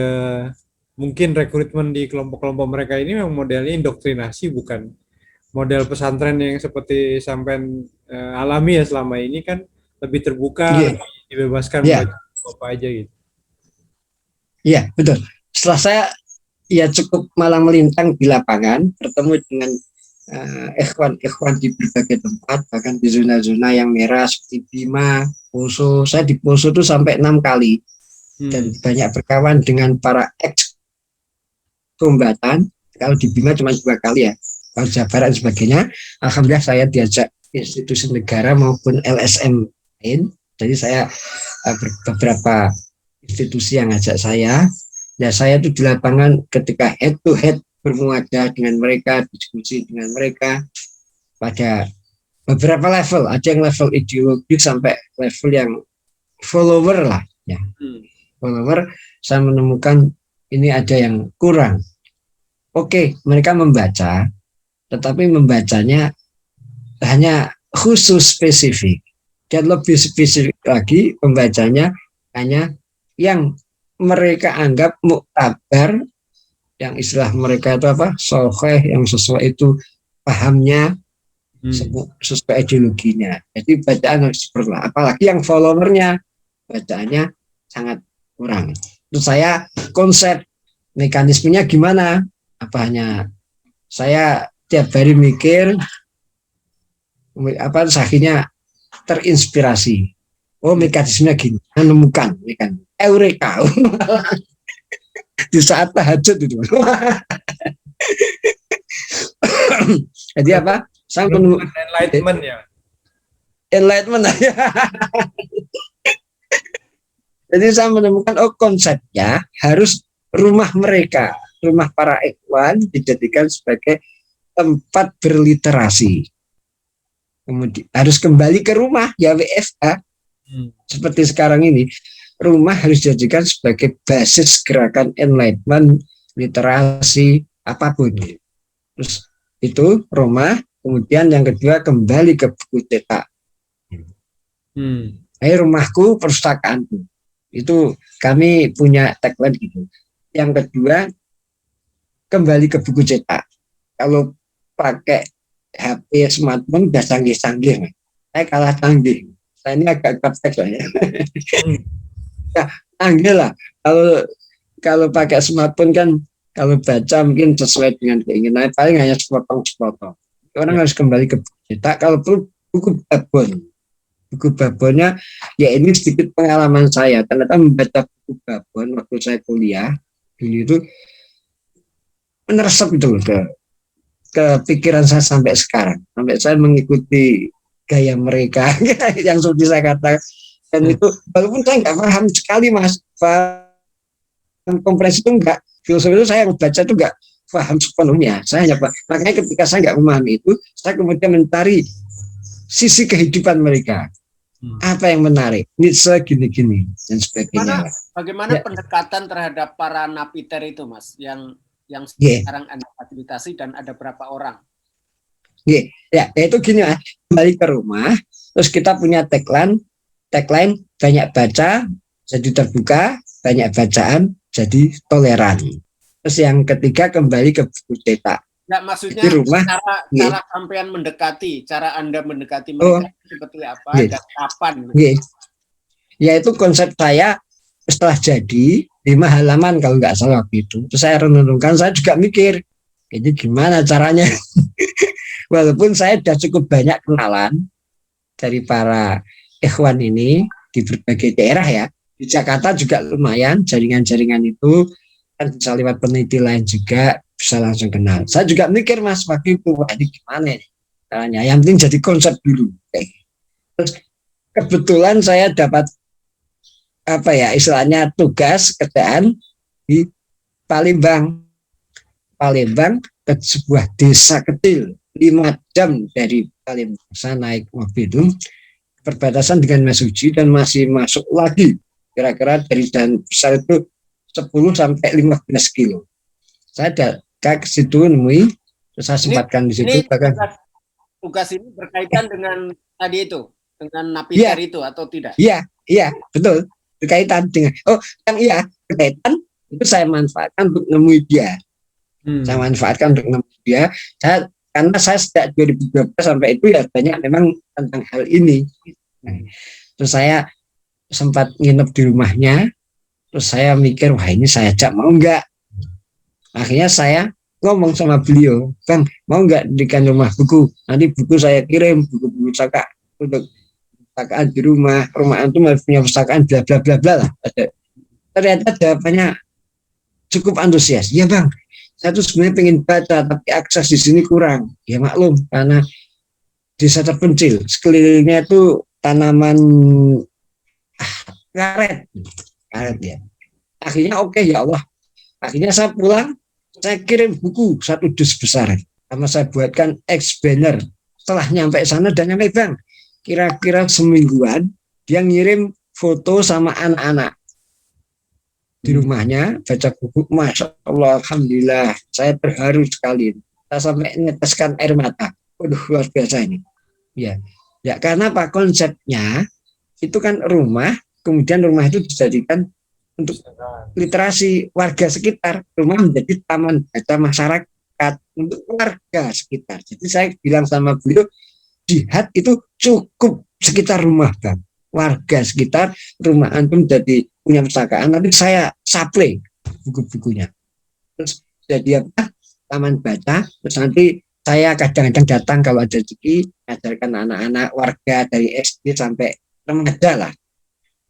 mungkin rekrutmen di kelompok-kelompok mereka ini memang modelnya indoktrinasi, bukan model pesantren yang seperti sampean alami ya selama ini, kan lebih terbuka, lebih dibebaskan membaca apa aja gitu. Iya, betul. Setelah saya cukup malang melintang di lapangan, bertemu dengan ikhwan di berbagai tempat, bahkan di zona-zona yang merah seperti Bima, Poso. Saya di Poso itu sampai 6 kali, dan banyak berkawan dengan para ex-kombatan. Kalau di Bima cuma 2 kali ya, kalau Jawa Barat dan sebagainya. Alhamdulillah saya diajak institusi negara maupun LSM lain. Jadi saya beberapa institusi yang ngajak saya. Ya, saya itu di lapangan ketika head to head bermuadah dengan mereka, diskusi dengan mereka pada beberapa level. Ada yang level ideologi sampai level yang follower lah ya. Follower, saya menemukan ini ada yang kurang. Oke, mereka membaca, tetapi membacanya hanya khusus spesifik. Dan lebih spesifik lagi, pembacanya hanya yang mereka anggap muktabar, yang istilah mereka itu apa, soleh, yang sesuai itu pahamnya, sesuai ideologinya. Jadi bacaan harus seperti itu. Apalagi yang followernya bacaannya sangat kurang. Terus saya konsep mekanismenya gimana? Apa hanya saya tiap hari mikir apa, akhirnya terinspirasi. Oh, mekanismenya gini, menemukan mekanisme eureka di saat tahajud itu. Jadi apa? Saya menemukan enlightenment ya. Enlightenment. Jadi saya menemukan konsepnya harus rumah mereka, rumah para ikhwan dijadikan sebagai tempat berliterasi. Kemudian harus kembali ke rumah ya, WFH. Seperti sekarang ini, rumah harus dijadikan sebagai basis gerakan enlightenment, literasi, apapun. Terus itu rumah, kemudian yang kedua kembali ke buku cetak. Rumahku perpustakaanku. Itu kami punya tagline gitu. Yang kedua kembali ke buku cetak. Kalau pakai HP smartphone udah canggih-canggih, saya kalah canggih. Saya ini agak gaptek soalnya. Ya, canggih lah. Kalau pakai smartphone kan, kalau baca mungkin sesuai dengan keinginan, paling hanya sepotong-sepotong. Orang harus kembali ke buku cetak. Kalau perlu buku babon. Buku babonnya, ya ini sedikit pengalaman saya. Ternyata membaca buku babon waktu saya kuliah dulu itu meneresap itu ke pikiran saya sampai sekarang. Sampai saya mengikuti gaya mereka yang seperti saya katakan. Dan itu walaupun saya nggak paham sekali, Mas, paham kompresi itu enggak, filosofi itu saya baca itu enggak paham sepenuhnya. Saya hanya makanya ketika saya nggak memahami itu, saya kemudian mencari sisi kehidupan mereka. Apa yang menarik? Nietzsche gini-gini dan sebagainya. Bagaimana pendekatan terhadap para napiter itu, Mas, yang sekarang Anda fasilitasi dan ada berapa orang? Ya, itu gini, Mas. Kembali ke rumah, terus kita punya tagline banyak baca jadi terbuka, banyak bacaan jadi toleran. Terus yang ketiga kembali ke buku cetak. Nggak, maksudnya rumah, cara sampean mendekati, cara Anda mendekati mereka seperti apa dan kapan? Ya, itu konsep saya setelah jadi 5 halaman kalau nggak salah waktu itu. Terus saya renungkan, saya juga mikir ini gimana caranya Walaupun saya sudah cukup banyak kenalan dari para ikhwan ini di berbagai daerah ya. Di Jakarta juga lumayan jaringan-jaringan itu, kan bisa lewat peneliti lain juga bisa langsung kenal. Saya juga mikir Mas waktu itu, wah ini gimana nih caranya. Yang penting jadi konsep dulu. Terus kebetulan saya dapat apa ya istilahnya tugas kerjaan di Palembang. Palembang ke sebuah desa kecil 5 jam dari Palembang. Saya naik mobil itu perbatasan dengan Mesuji dan masih masuk lagi kira-kira dari dan besar itu 10 sampai 15 kilo. Saya ada ke situ nemui, terus saya sempatkan di situ. Tugas ini berkaitan dengan tadi itu, dengan napiter itu atau tidak? Iya, betul. Berkaitan dengan, berkaitan itu saya manfaatkan untuk nemui dia. Saya manfaatkan untuk nemui dia. Karena saya sejak 2012 sampai itu ya banyak memang tentang hal ini. Terus saya sempat nginep di rumahnya, terus saya mikir, wah ini saya ajak mau enggak? Akhirnya saya ngomong sama beliau, Bang, mau enggak dirikan rumah buku? Nanti buku saya kirim, buku-buku pustaka untuk pustakaan di rumah itu punya pustakaan bla bla bla bla lah. Ternyata jawabannya cukup antusias. Ya Bang, saya tuh sebenarnya pengen baca, tapi akses di sini kurang. Ya maklum, karena desa terpencil, sekelilingnya itu tanaman karet ya. Akhirnya oke, ya Allah. Akhirnya saya pulang, saya kirim buku 1 dus besar, sama saya buatkan ex-banner. Setelah nyampe sana dan nyampe Bang, kira-kira semingguan dia ngirim foto sama anak-anak di rumahnya, baca buku. Masya Allah, alhamdulillah, saya terharu sekali. Saya sampai neteskan air mata. Waduh, luar biasa ini. Ya, karena apa konsepnya itu kan rumah, kemudian rumah itu dijadikan untuk literasi warga sekitar. Rumah menjadi taman baca masyarakat untuk warga sekitar. Jadi saya bilang sama beliau, jihad itu cukup sekitar rumah Bang. Warga sekitar rumah antum jadi punya pustakaan, nanti saya supply buku-bukunya. Terus jadi apa? Taman baca. Terus nanti saya kadang-kadang datang kalau ada rezeki, ajarkan anak-anak warga dari SD sampai remaja lah.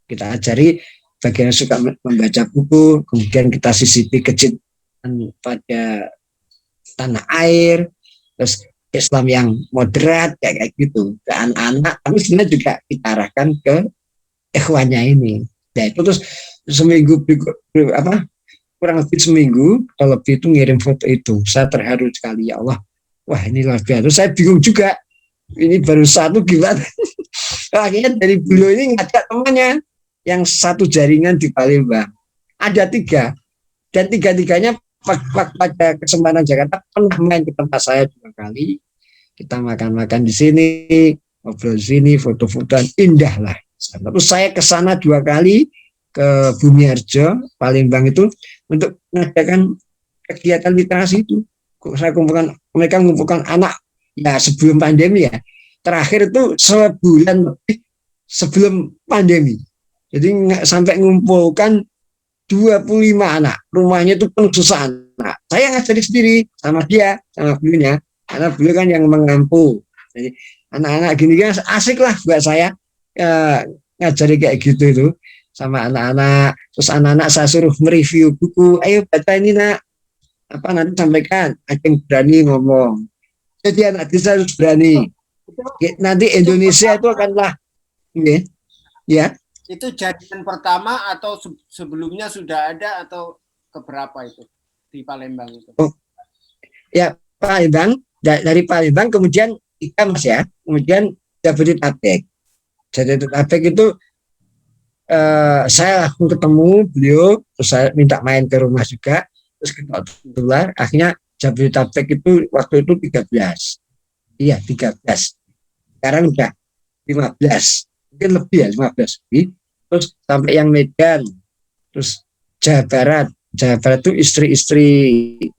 Kita ajari bagian suka membaca buku, kemudian kita sisipi kecintaan pada tanah air, terus Islam yang moderat kayak gitu ke anak-anak, tapi sebenarnya juga kita arahkan ke ikhwannya ini. Ya itu terus seminggu kurang lebih seminggu kalau lebih itu ngirim foto itu. Saya terharu sekali, ya Allah. Wah ini luar biasa. Terus saya bingung juga. Ini baru satu gimana? Akhirnya dari beliau ini ngajak temannya yang satu jaringan di Palembang. Ada 3 dan 3-tiganya pada kesempatan Jakarta pernah main ke tempat saya 2 kali. Kita makan-makan di sini, ngobrol di sini, foto-fotoan indah lah. Terus saya ke sana 2 kali ke Bumiharjo, Palembang itu untuk mengadakan kegiatan literasi itu. Saya mereka mengumpulkan anak ya sebelum pandemi ya. Terakhir itu sebulan lebih sebelum pandemi. Jadi sampai mengumpulkan 25 anak. Rumahnya itu penuh anak. Saya ngajari sendiri sama dia, sama beliaunya. Karena beliau kan yang mengampu. Jadi anak-anak gini kan asik lah buat saya ngajari kayak gitu itu sama anak-anak. Terus anak-anak saya suruh mereview buku. Ayo baca ini nak. Apa nanti sampaikan. Ada yang berani ngomong. Jadi anak desa harus berani. Nanti Indonesia itu akanlah. Ya. Itu jaringan pertama atau sebelumnya sudah ada atau keberapa itu di Palembang itu? Oh, ya Palembang, dari Palembang kemudian kita Mas ya, kemudian Jabodetabek. Jabodetabek itu saya langsung ketemu beliau, terus saya minta main ke rumah juga, terus kebetulan akhirnya Jabodetabek itu waktu itu 13. Iya 13. Sekarang udah 15. Mungkin lebih ya 15 lebih. Terus sampai yang Medan, terus Jawa Barat itu istri-istri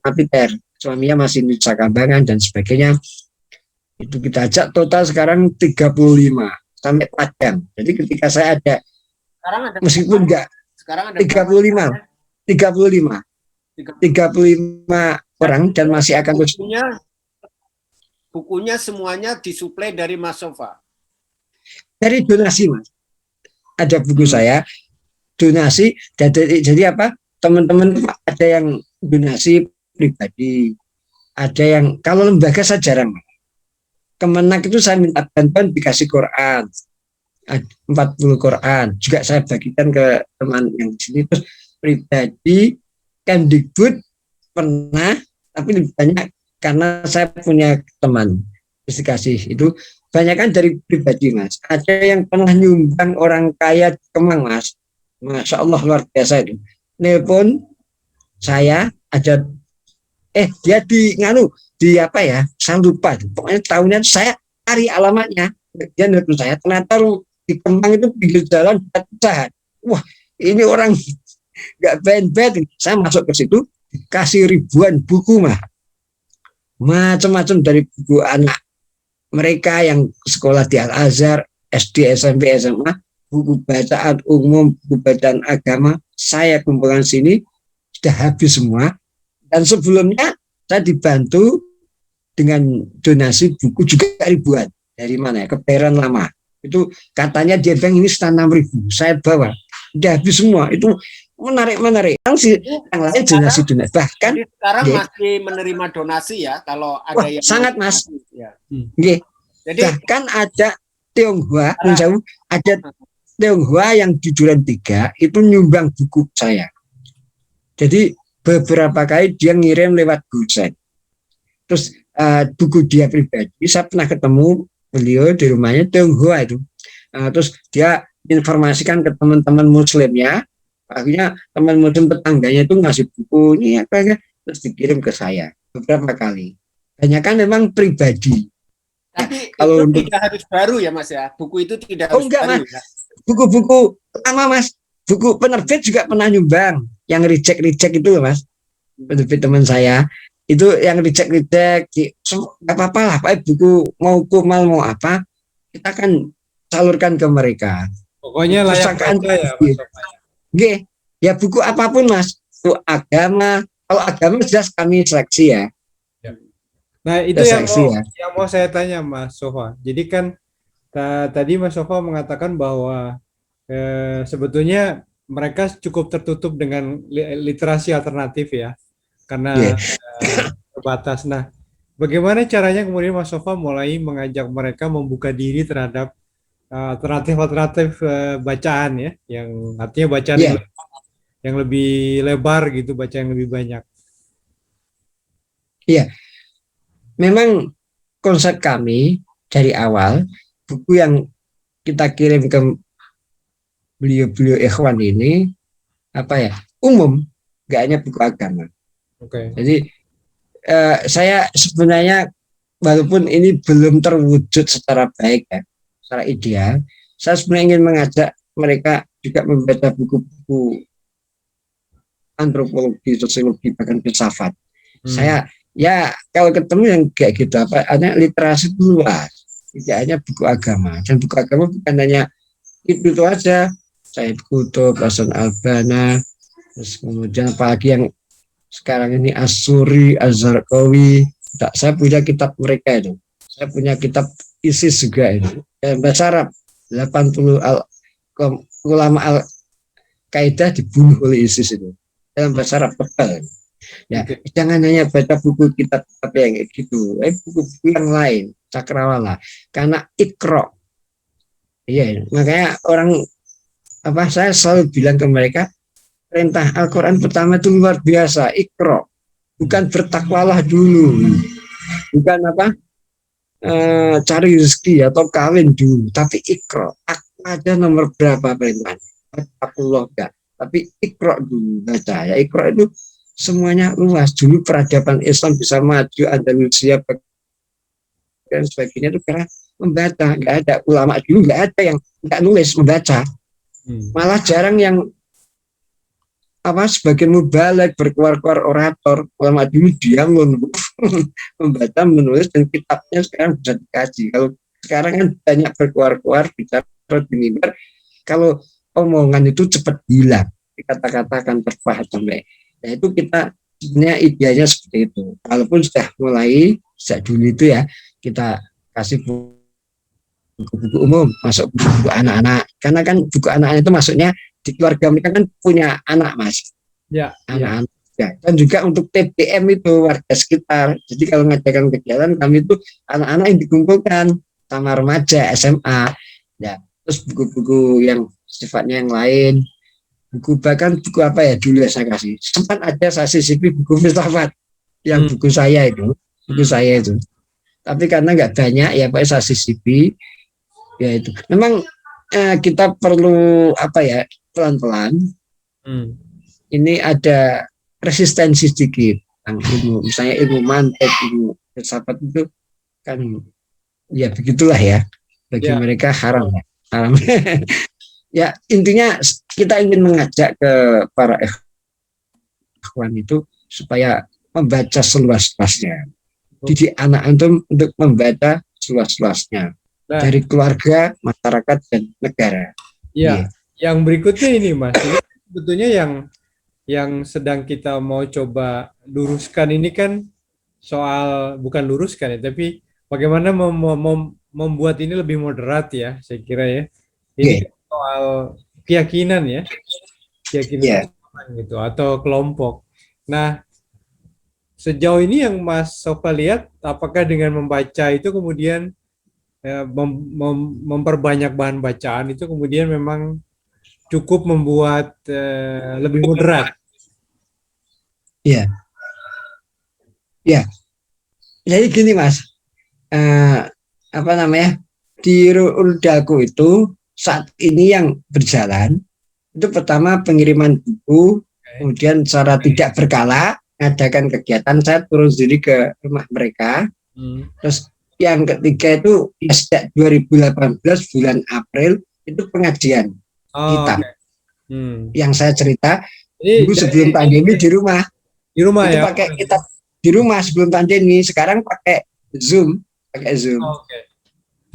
napiter, suaminya masih di Sakambangan dan sebagainya. Itu kita ajak total sekarang 35 sampai Padang. Jadi ketika saya ada meskipun enggak sekarang ada 35 orang dan masih akan terus bukunya semuanya disuplai dari Mas Sofa? Dari donasi, Mas. Ada buku saya donasi, jadi apa? Teman-teman ada yang donasi pribadi, ada yang kalau lembaga saya jarang. Kemenak itu saya minta bantuan dikasih Quran, 40 Quran juga saya bagikan ke teman yang di sini. Terus pribadi Kemdikbud pernah, tapi lebih banyak karena saya punya teman terus dikasih. Itu banyak kan dari pribadi, Mas. Ada yang pernah nyumbang orang kaya di Kemang, Mas, Masya Allah luar biasa itu. Nelpon saya ada dia di nganu di apa ya, saya lupa pokoknya tahunnya. Saya cari alamatnya, dia nelpon saya, ternyata di Kemang itu pinggir jalan usaha. Wah, ini orang nggak band. Saya masuk ke situ, kasih ribuan buku, mah macam-macam, dari buku anak mereka yang sekolah di Al Azhar, SD, SMP, SMA, buku bacaan umum, buku bacaan agama, saya kumpulkan sini, sudah habis semua. Dan sebelumnya saya dibantu dengan donasi buku juga ribuan. Dari mana ya? Kebayoran Lama. Itu katanya dia bilang ini sekitar 6.000. Saya bawa. Udah habis semua. Itu menarik. Yang lain donasi. Bahkan jadi sekarang masih menerima donasi ya, kalau ada yang sangat, Mas. Ya. Jadi bahkan ada Tionghoa, ada Tionghoa yang di Duren 3 itu nyumbang buku saya. Jadi beberapa kali dia ngirim lewat GoSend. Terus buku dia pribadi, saya pernah ketemu beliau di rumahnya, Tionghoa itu. Terus dia informasikan ke teman-teman muslimnya, akhirnya teman muslim tetangganya itu ngasih buku ini apa, terus dikirim ke saya beberapa kali. Banyak kan memang pribadi. Tapi kalau itu tidak harus baru ya, Mas ya. Buku itu tidak harus enggak, baru, Mas. Ya. Buku-buku lama, Mas. Buku penerbit juga pernah nyumbang. Yang reject itu, Mas. Penerbit teman saya. Itu yang reject. Enggak apa-apa lah, Pak. Buku mau kumal, mau apa, kita kan salurkan ke mereka. Pokoknya layak baca ya, Mas. Oke. Ya buku apapun, Mas. Buku agama. Kalau agama jelas kami seleksi ya. Nah, itu yang mau saya tanya, Mas Sofa. Jadi kan tadi Mas Sofa mengatakan bahwa sebetulnya mereka cukup tertutup dengan literasi alternatif ya, karena terbatas. Nah, bagaimana caranya kemudian Mas Sofa mulai mengajak mereka membuka diri terhadap alternatif bacaan ya, yang artinya bacaan yang lebih lebar gitu, baca yang lebih banyak. Iya. Memang konsep kami dari awal, buku yang kita kirim ke beliau-beliau ikhwan ini umum, nggak hanya buku agama. Jadi saya sebenarnya walaupun ini belum terwujud secara baik ya, secara ideal, saya sebenarnya ingin mengajak mereka juga membaca buku-buku antropologi, sosiologi, bahkan filsafat. Saya kalau ketemu yang kayak gitu, hanya literasi itu luas, tidak hanya buku agama. Dan buku agama bukan hanya itu aja. Said Qutb, Hasan Al-Banna, terus kemudian apalagi yang sekarang ini As-Suri, Az-Zarqawi. Saya punya kitab mereka itu. Saya punya kitab ISIS juga itu. Bahasa Arab, 80 ulama Al-Qaeda dibunuh oleh ISIS itu. Dalam bahasa Arab tebal. Ya, jangan hanya baca buku kitab yang kayak gitu, buku-buku yang lain, cakrawala. Karena Iqra. Iya, makanya saya selalu bilang ke mereka, perintah Al-Quran pertama itu luar biasa, Iqra. Bukan bertakwalah dulu, bukan cari rezeki atau kawin dulu, tapi Iqra. Ada nomor berapa perintahnya? Allah enggak, tapi Iqra dulu baca. Ya, Iqra itu semuanya luas. Dulu peradaban Islam bisa maju, Andalusia dan sebagainya itu karena membaca. Nggak ada ulama dulu, nggak ada yang nggak nulis, membaca. Malah jarang yang sebagian mubalek, berkeluar-keluar orator. Ulama dulu diam membaca, menulis, dan kitabnya sekarang bisa dikaji. Kalau sekarang kan banyak berkeluar-keluar bicara di mimbar, kalau omongan itu cepat hilang, kata-kata akan terpahat sampai. Nah, itu kita sebenarnya idealnya seperti itu. Walaupun sudah mulai sejak dulu itu ya, kita kasih buku-buku umum, masuk buku anak-anak. Karena kan buku anak-anak itu masuknya di keluarga mereka kan punya anak, Mas. Ya, Anak-anak. Ya. Dan juga untuk TPM itu warga sekitar. Jadi kalau ngadakan kegiatan kami itu anak-anak yang dikumpulkan sama remaja SMA. Ya, terus buku-buku yang sifatnya yang lain. Buku bahkan buku apa ya dulu saya kasih. Sempat ada saya sisipi buku filsafat yang buku saya itu. Buku saya itu. Tapi karena nggak banyak ya Pak saya sisipi ya itu. Memang kita perlu apa ya pelan-pelan. Ini ada resistensi sedikit ilmu, misalnya ilmu mantek, ilmu filsafat itu kan ya begitulah ya bagi mereka haram. Ya intinya kita ingin mengajak ke para ikhwan itu supaya membaca seluas-luasnya. Didik anak antum untuk membaca seluas-luasnya dari keluarga, masyarakat dan negara. Ya, yang berikutnya ini Mas, ini sebetulnya yang sedang kita mau coba luruskan ini kan soal bukan luruskan ya, tapi bagaimana membuat ini lebih moderat ya, saya kira ya. Ini soal keyakinan ya, keyakinan gitu atau kelompok. Nah, sejauh ini yang Mas Sofa lihat, apakah dengan membaca itu kemudian memperbanyak bahan bacaan itu kemudian memang cukup membuat lebih moderat? Iya. Ya. Jadi gini Mas, apa namanya di Uldaku itu saat ini yang berjalan itu pertama pengiriman buku, kemudian secara tidak berkala mengadakan kegiatan saya turun sendiri ke rumah mereka. Terus yang ketiga itu ya, sejak 2018 bulan April itu pengajian kitab. Yang saya cerita dulu sebelum pandemi di rumah itu ya pakai kitab di rumah sebelum pandemi, sekarang pakai Zoom.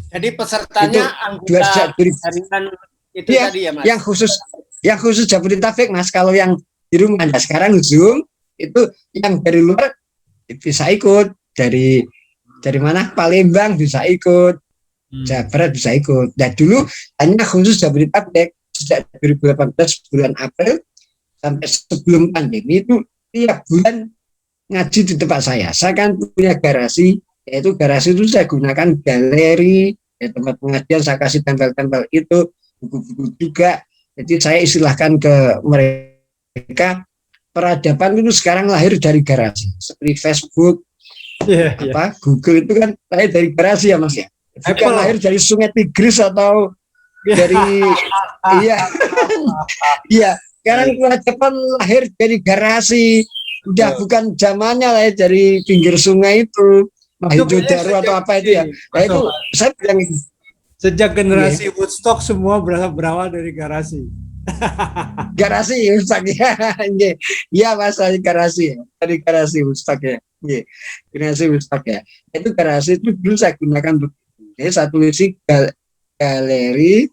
Jadi pesertanya anggota jaringan itu ya, tadi ya Mas? Yang khusus Jabodetabek Mas. Kalau yang di rumah nah, sekarang Zoom itu yang dari luar bisa ikut, dari mana Palembang bisa ikut, Jawa Barat bisa ikut. Nah dulu hanya khusus Jabodetabek sejak 2018 bulan April sampai sebelum pandemi itu tiap bulan ngaji di tempat saya. Saya kan punya garasi, yaitu garasi itu saya gunakan galeri, ya, tempat pengajian saya kasih tempel-tempel itu, buku-buku juga. Jadi saya istilahkan ke mereka, peradaban itu sekarang lahir dari garasi. Seperti Facebook, Google itu kan lahir dari garasi ya Mas ya. Bukan lahir dari Sungai Tigris atau dari iya. Sekarang peradaban lahir dari garasi. Udah bukan zamannya lah ya, dari pinggir sungai itu Mahijodaro atau apa itu ya. Nah itu saya bilang sejak generasi Woodstock semua berawal dari garasi. Garasi Woodstock ya. Iya Mas, dari garasi ya. Dari garasi Woodstock ya. Generasi Woodstock ya. Itu garasi itu dulu saya gunakan untuk satu isi galeri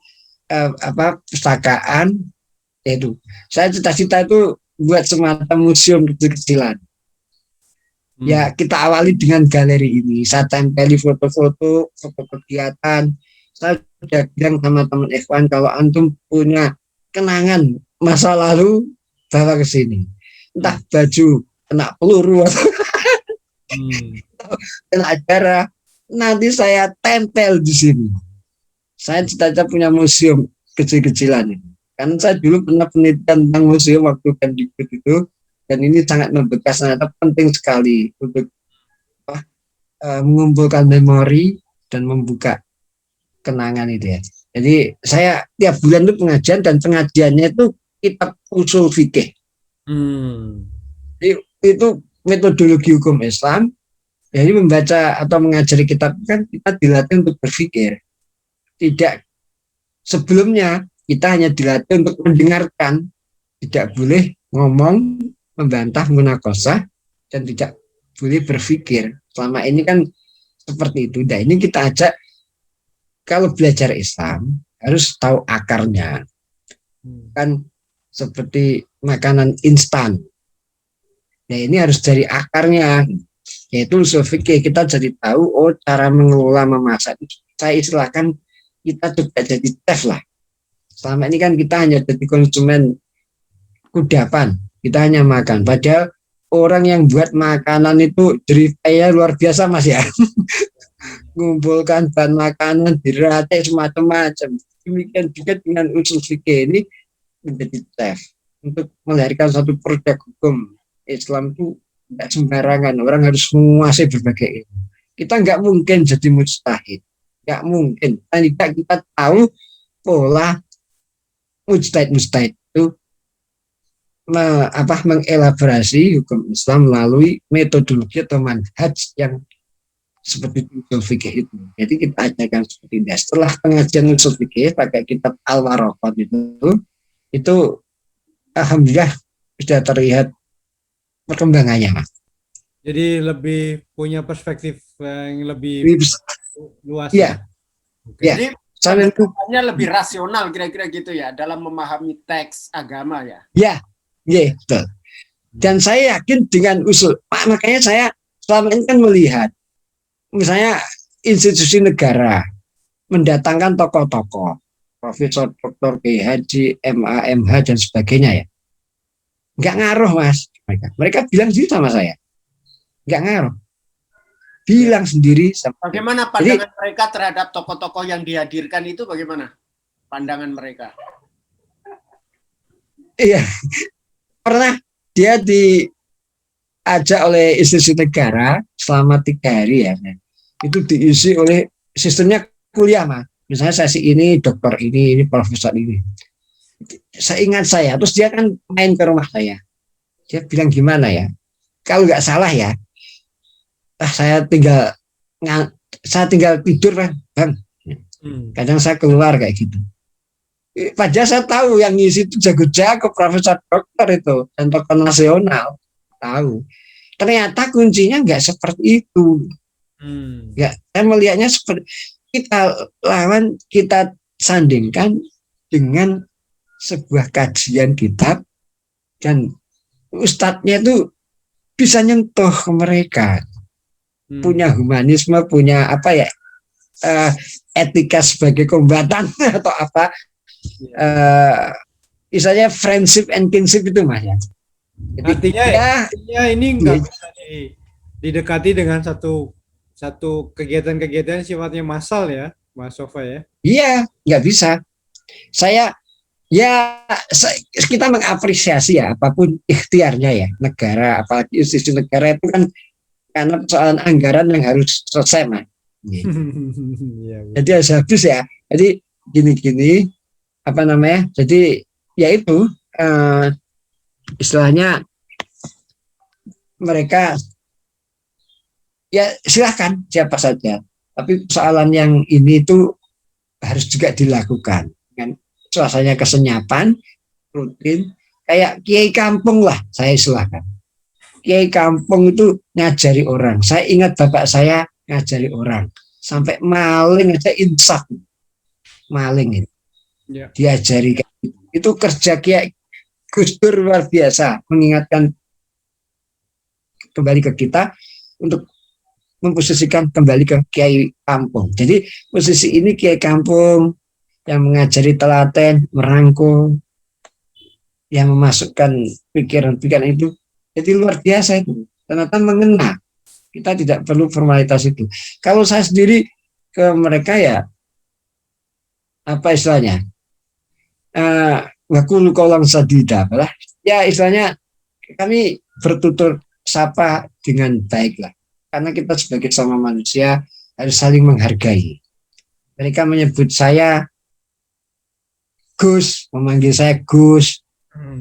pustakaan itu. Saya cita-cita itu buat semacam museum kecil-kecilan. Ya kita awali dengan galeri ini. Saya tempeli foto-foto kegiatan. Saya sudah bilang sama teman ikhwan kalau antum punya kenangan masa lalu bawa ke sini. Entah baju kena peluru atau kena darah, nanti saya tempel di sini. Saya cita-cita punya museum kecil-kecilan ini. Karena saya dulu pernah penelitian tentang museum waktu Kemdikbud itu, dan ini sangat membekas, sangat penting sekali untuk mengumpulkan memori dan membuka kenangan itu ya. Jadi saya tiap bulan itu pengajian, dan pengajiannya itu kitab usul fikih. Itu metodologi hukum Islam. Jadi membaca atau mengajari kitab kan kita dilatih untuk berpikir. Tidak sebelumnya kita hanya dilatih untuk mendengarkan, tidak boleh ngomong, membantah, munakosah, dan tidak boleh berpikir. Selama ini kan seperti itu. Nah ini kita ajak, kalau belajar Islam harus tahu akarnya. Kan seperti makanan instan. Nah ini harus dari akarnya. yaitu usul fikih. Kita jadi tahu cara mengelola memasak itu. Saya istilahkan kita coba jadi chef lah. Selama ini kan kita hanya jadi konsumen kudapan, kita hanya makan. Padahal orang yang buat makanan itu ceritanya luar biasa Mas ya. Mengumpulkan bahan makanan, diracik semacam-macam. Demikian juga dengan usul fikih ini menjadi chef untuk melahirkan satu produk hukum Islam itu tidak sembarangan. Orang harus menguasai berbagai ilmu. Kita nggak mungkin jadi mujtahid, nggak mungkin. Tidak kita tahu pola mujtahid itu mengelaborasi hukum Islam melalui metodologi atau manhaj yang seperti usul fikih itu. Jadi kita ajarkan seperti ini. Setelah pengajian usul fikih pakai kitab Al-Waraqat itu alhamdulillah sudah terlihat perkembangannya, Mas. Jadi lebih punya perspektif yang lebih luas. Iya. Okay. Ya. Jadi hanya lebih rasional kira-kira gitu ya dalam memahami teks agama ya. Ya, betul. Dan saya yakin dengan usul, makanya saya selama ini kan melihat misalnya institusi negara mendatangkan tokoh-tokoh, Profesor Dr. PhD, MA, MH dan sebagainya ya. Enggak ngaruh Mas mereka bilang sendiri sama saya. Enggak ngaruh. Bilang sendiri sama. Bagaimana pandangan mereka terhadap tokoh-tokoh yang dihadirkan itu bagaimana? Pandangan mereka. Iya. Pernah dia diajak oleh institusi negara selama 3 hari ya. Itu diisi oleh sistemnya kuliah Mas. Misalnya sesi ini dokter ini profesor ini. Seingat saya, terus dia kan main ke rumah saya. Dia bilang gimana ya? Kalau nggak salah ya, saya tinggal tidur Bang. Kadang saya keluar kayak gitu. Padahal saya tahu yang ngisi itu jago-jago profesor dokter itu dan tokoh nasional tahu. Ternyata kuncinya nggak seperti itu. Ya, saya melihatnya seperti kita sandingkan dengan sebuah kajian kitab dan ustadznya itu bisa nyentuh ke mereka, punya humanisme, punya etika sebagai kombatan atau apa, misalnya friendship and kinship itu Mas ya. Jadi, artinya ini nggak bisa didekati dengan satu kegiatan-kegiatan sifatnya massal ya, Mas Sofa ya? Iya, nggak bisa. Kita mengapresiasi ya apapun ikhtiarnya ya negara, apalagi institusi negara itu kan karena persoalan anggaran yang harus selesai Mas. Jadi harus habis ya. Jadi gini Jadi yaitu istilahnya mereka ya silahkan siapa saja, tapi persoalan yang ini itu harus juga dilakukan dengan suasana kesenyapan rutin kayak kiai kampung lah. Saya silahkan kiai kampung itu ngajari orang. Saya ingat bapak saya ngajari orang sampai maling aja insaf, maling itu diajari itu kerja kiai Gus Dur luar biasa, mengingatkan kembali ke kita untuk memposisikan kembali ke kiai kampung. Jadi posisi ini kiai kampung yang mengajari telaten, merangkul, yang memasukkan pikiran-pikiran itu, jadi luar biasa itu. Ternyata mengena. Kita tidak perlu formalitas itu. Kalau saya sendiri ke mereka ya, apa istilahnya? Wakul kolang sadida, ya istilahnya kami bertutur sapa dengan baik lah. Karena kita sebagai sama manusia harus saling menghargai. Mereka menyebut saya Gus, memanggil saya Gus,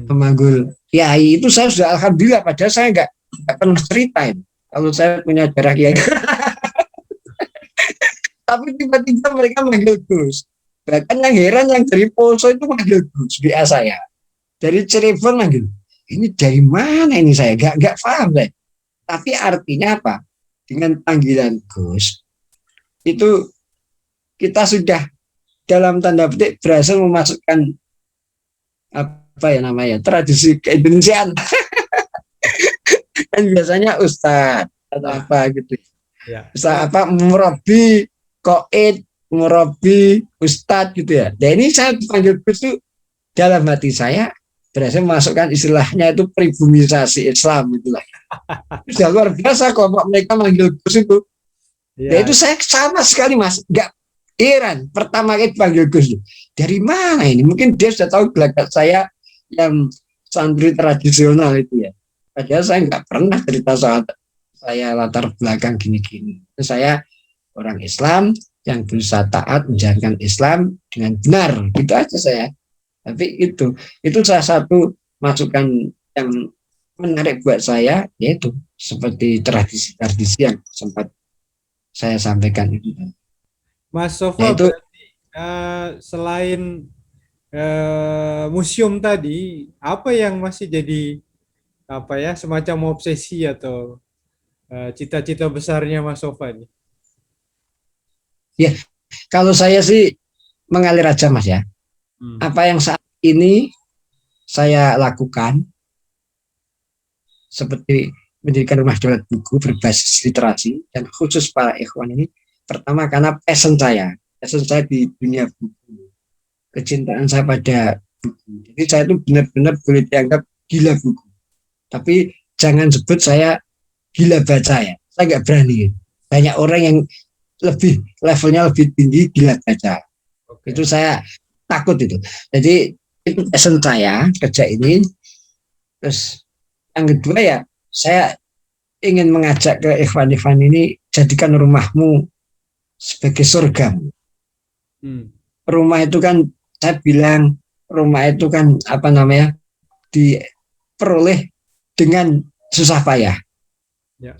memanggil Kiai, itu saya sudah alhamdulillah. Padahal saya nggak pernah ceritain kalau saya punya darah Kiai. Tapi tiba-tiba mereka manggil Gus. Bahkan yang heran yang dari Poso itu manggil Gus, BA saya. Dari Cirebon manggil. Ini dari mana ini saya? Nggak paham deh. Tapi artinya apa? Dengan panggilan Gus itu kita sudah dalam tanda petik berhasil memasukkan tradisi keindonesiaan. Dan biasanya Ustadz, atau apa gitu. Ya. Bisa apa murabi, koid, murabi, ustadz gitu ya. Dan ini saya panggil Gus itu dalam hati saya berhasil masukkan istilahnya itu pribumisasi Islam itulah. Sudah luar biasa kok mereka manggil Gus itu. Ya itu saya sama sekali Mas, nggak heran pertama kali panggil Gus. Dari mana ini? Mungkin dia sudah tahu gelagat saya yang santri tradisional itu ya. Padahal saya nggak pernah cerita soal saya latar belakang gini-gini. Saya orang Islam yang berusaha taat menjalankan Islam dengan benar, gitu aja saya. Tapi itu salah satu masukan yang menarik buat saya, yaitu seperti tradisi-tradisi yang sempat saya sampaikan itu. Mas Sofa, Yaitu, berarti selain museum tadi, apa yang masih jadi apa ya semacam obsesi atau cita-cita besarnya Mas Sofa ini? ya kalau saya sih mengalir aja Mas ya. Apa yang saat ini saya lakukan seperti mendirikan rumah daulat buku berbasis literasi dan khusus para ikhwan ini, pertama karena passion saya di dunia buku, kecintaan saya pada buku. Jadi saya itu benar-benar boleh dianggap gila buku. Tapi jangan sebut saya gila baca ya. Saya nggak berani. Banyak orang yang levelnya lebih tinggi gila baca. Okay. Itu saya takut itu. Jadi itu passion saya kerja ini. Terus yang kedua ya, saya ingin mengajak ke ikhwan-ikhwan ini, jadikan rumahmu sebagai surga. Rumah itu kan, saya bilang rumah itu kan apa namanya, diperoleh dengan susah payah,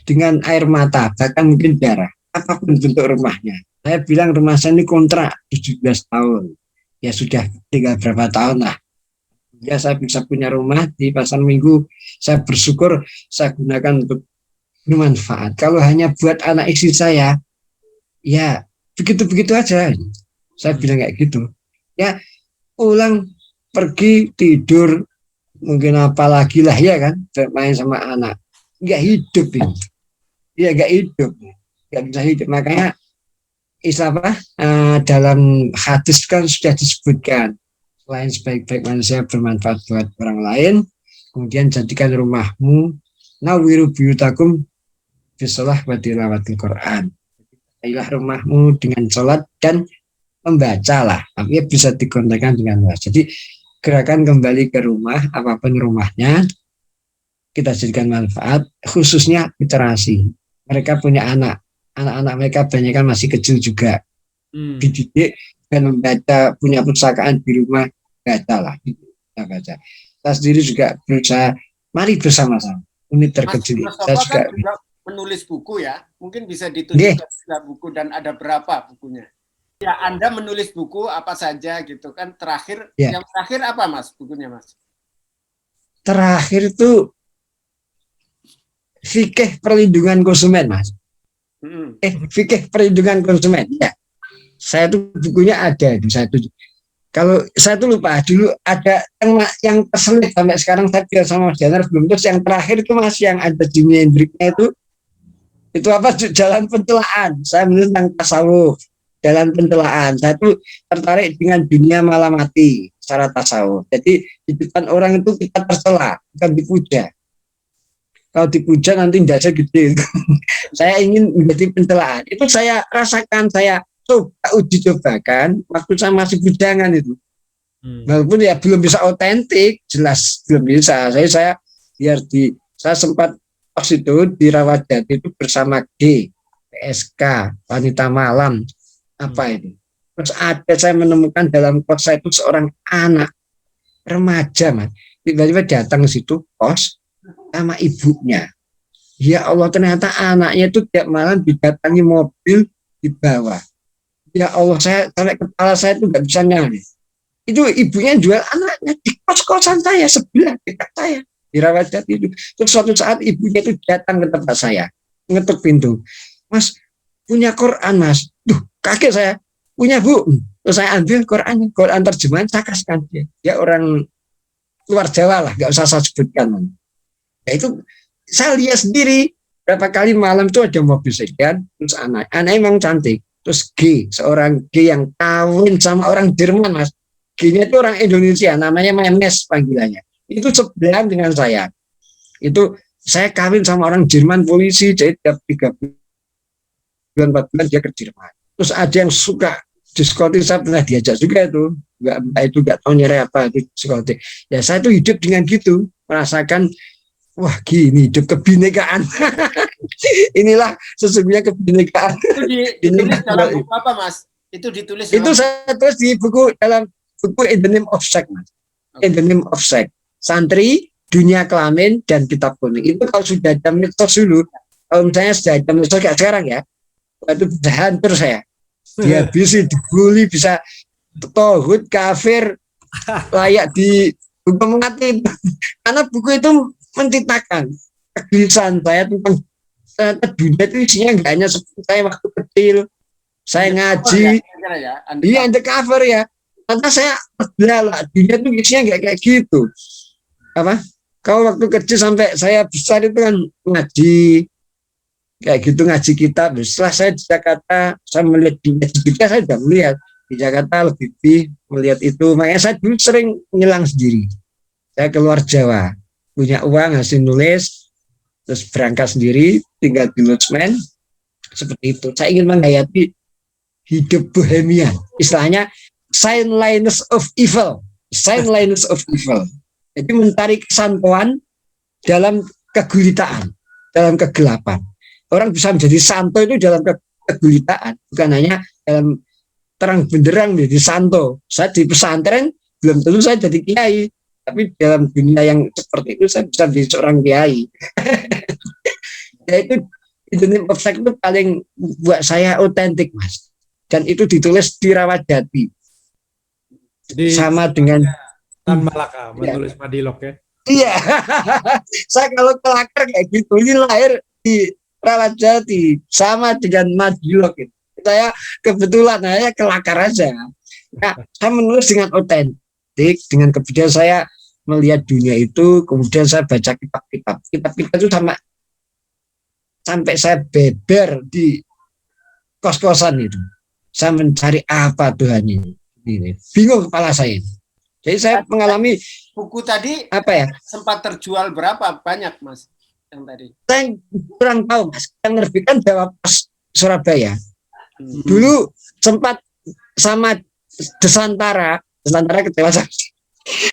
dengan air mata, bahkan mungkin darah, apapun bentuk rumahnya. Saya bilang rumah saya ini kontrak 17 tahun, ya sudah tinggal berapa tahun lah. Ya saya bisa punya rumah di Pasar Minggu, saya bersyukur saya gunakan untuk bermanfaat. Kalau hanya buat anak istri saya, ya begitu-begitu aja. Saya bilang kayak gitu. Ya pulang, pergi, tidur, mungkin apalagi lah ya kan, main sama anak. Nggak hidup ini. Ya nggak hidup. Nggak bisa hidup. Makanya dalam hadis kan sudah disebutkan, selain sebaik-baik manusia bermanfaat buat orang lain, kemudian jadikan rumahmu nawiru buyutakum bisalah wa tilawatil Quran. Jadilah rumahmu dengan sholat dan membacalah. Tapi bisa dikontekan dengan luas. Jadi gerakan kembali ke rumah, apapun rumahnya, kita jadikan manfaat, khususnya literasi. Mereka punya anak-anak mereka banyak kan masih kecil juga, dididik dan membaca, punya perpustakaan di rumah, bacalah, kita baca. Saya sendiri juga berusaha, mari bersama-sama. Unit terkecil. Saya juga menulis buku ya, mungkin bisa ditunjukkan buku dan ada berapa bukunya. Ya, Anda menulis buku apa saja gitu kan, terakhir, yang terakhir apa Mas bukunya Mas? Terakhir itu fikih perlindungan konsumen Mas. Fikih perlindungan konsumen. Ya, saya tuh bukunya ada di satu. Kalau saya tuh lupa dulu ada yang terselip sampai sekarang saya bilang sama Mas Janar belum, terus yang terakhir itu Mas yang ada di Hendriknya itu apa, jalan pencelaan. Saya menulis tentang tasawuf, jalan pencelaan. Saya tuh tertarik dengan dunia malam mati secara tasawuf. Jadi di depan orang itu kita tercela, bukan dipuja. Kalau dipuja nanti jasa gede. Saya ingin menjadi pencelaan. Itu saya rasakan, saya uji cobakan waktu saya masih bujangan itu. Walaupun ya belum bisa otentik, jelas belum bisa. Saya sempat waktu itu di Rawajati itu bersama G, PSK, wanita malam, apa itu. Terus saya menemukan dalam kos saya itu seorang anak remaja, Mas. Tiba-tiba datang ke situ kos sama ibunya. Ya Allah, ternyata anaknya itu tiap malam didatangi mobil di bawah. Ya Allah, saya sampai kepala saya itu nggak bisa nyali. Itu ibunya jual anaknya di kos-kosan saya sebelah dekat saya di Rawajati itu. Terus suatu saat ibunya itu datang ke tempat saya, ngetuk pintu. Mas, punya Quran Mas? Duh, kaget saya. Punya Bu. Terus saya ambil Quran terjemahan, saya kasihkan dia. Dia orang luar Jawa lah, nggak usah saya sebutkan. Ya itu saya lihat sendiri berapa kali malam itu ada mobil sedan, terus anak emang cantik. Terus seorang G yang kawin sama orang Jerman, Mas. G-nya itu orang Indonesia, namanya Memes panggilannya. Itu sebelahan dengan saya. Itu saya kawin sama orang Jerman polisi, jadi tiap 3 bulan 4 bulan dia ke Jerman. Terus ada yang suka diskotik, saya pernah diajak juga itu. Nggak tahu nyerai apa itu diskotik. Ya saya itu hidup dengan gitu, merasakan wah gini hidup kebinekaan. Inilah sesungguhnya kebinekaan. Itu ditulis dalam buku apa, Mas? Itu ditulis itu saya tulis di buku, dalam buku In the Name of Sex, Mas. In the Name of Sex. Santri, dunia kelamin, dan kitab kuning. Itu kalau sudah ada mitos dulu, kalau misalnya sudah ada mitos kayak sekarang ya, itu bisa hancur saya. Dihabisi, dibully, bisa tauhid, kafir, layak dihukum mati. Karena buku itu menceritakan kegelisahan saya tentang dunia itu isinya nggak hanya seperti saya waktu kecil, saya ngaji, iya undercover ya. Karena saya lah dunia itu isinya nggak kayak gitu. Apa? Kalau waktu kecil sampai saya besar itu kan ngaji, kayak gitu ngaji kitab. Setelah saya di Jakarta, saya melihat dunia juga, saya sudah melihat di Jakarta lebih melihat itu. Makanya saya dulu sering ngilang sendiri. Saya keluar Jawa, punya uang hasil nulis, terus berangkat sendiri, tinggal di lodgemen, seperti itu. Saya ingin menghayati hidup bohemian, istilahnya silence of evil, silence of evil. Jadi mencari kesantuan dalam kegulitaan, dalam kegelapan. Orang bisa menjadi santo itu dalam kegulitaan, bukan hanya dalam terang benderang menjadi santo. Saya di pesantren belum tentu saya jadi kiai, tapi dalam dunia yang seperti itu saya bisa menjadi seorang kiai. Yaitu In the Name of Sex itu paling buat saya otentik, Mas. Dan itu ditulis di Rawajati. Jadi, sama dengan Tan Malaka menulis Madilog ya. Iya. Saya kalau kelakar kayak gitu, ini lahir di Rawajati sama dengan Madilog itu. Saya kebetulan saya kelakar aja. Nah, saya menulis dengan otentik, dengan kemudian saya melihat dunia itu, kemudian saya baca kitab-kitab itu sampai saya beber di kos-kosan itu. Saya mencari apa Tuhan ini. Bingung kepala saya. Jadi saya mengalami buku tadi apa ya? Sempat terjual berapa banyak, Mas? Yang tadi? Saya kurang tahu, Mas. Yang menerbitkan Dewa Pos Surabaya. Dulu sempat sama Desantara kecewa saya.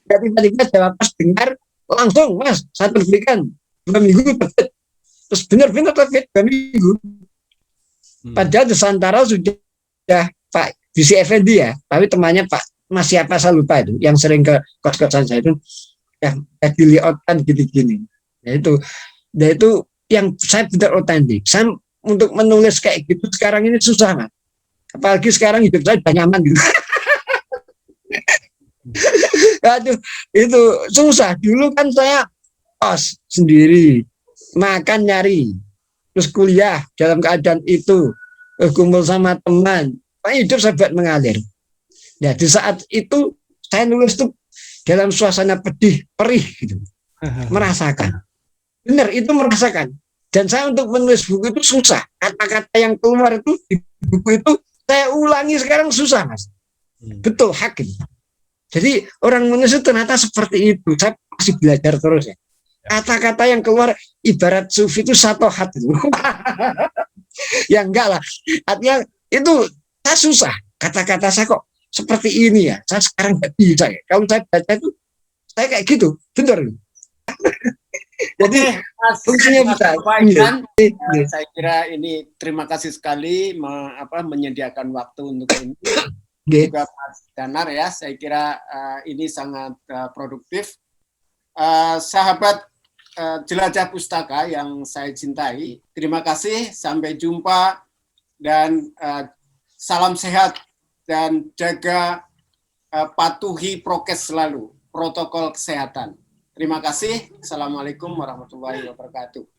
Tiba-tiba Dewa Pos dengar langsung, Mas, saya terbitkan 2 minggu terbit. Terus benar-benar terbit 2 minggu. Padahal Desantara sudah Pak Bisi Effendi ya, tapi temannya Pak Mas siapa saya lupa itu, yang sering ke kos-kosan saya itu, yang dilihatkan gini-gini. Ya itu yang saya benar otentik. Saya untuk menulis kayak gitu sekarang ini susah, Mas. Apalagi sekarang hidup saya udah nyaman gitu. Aduh, itu susah. Dulu kan saya kos sendiri, makan nyari, terus kuliah dalam keadaan itu, kumpul sama teman. Hidup saya buat mengalir. Nah, di saat itu saya nulis tuh dalam suasana perih gitu. Merasakan. Benar, itu merasakan. Dan saya untuk menulis buku itu susah. Kata-kata yang keluar itu di buku itu saya ulangi sekarang susah, Mas. Betul, hak ini. Jadi orang menulis itu ternyata seperti itu. Saya masih belajar terus ya. Kata-kata yang keluar ibarat sufi itu satu hati. Ya enggak lah. Artinya itu saya susah. Kata-kata saya kok seperti ini ya. Saya sekarang nggak bisa ya. Kalau saya baca itu saya kayak gitu. Benar. Jadi fungsinya bisa. Saya kira ini terima kasih sekali menyediakan waktu untuk ini. Juga Mas Danar ya. Saya kira ini sangat produktif. Sahabat jelajah pustaka yang saya cintai, terima kasih. Sampai jumpa dan salam sehat dan jaga patuhi prokes selalu, protokol kesehatan. Terima kasih. Assalamualaikum warahmatullahi wabarakatuh.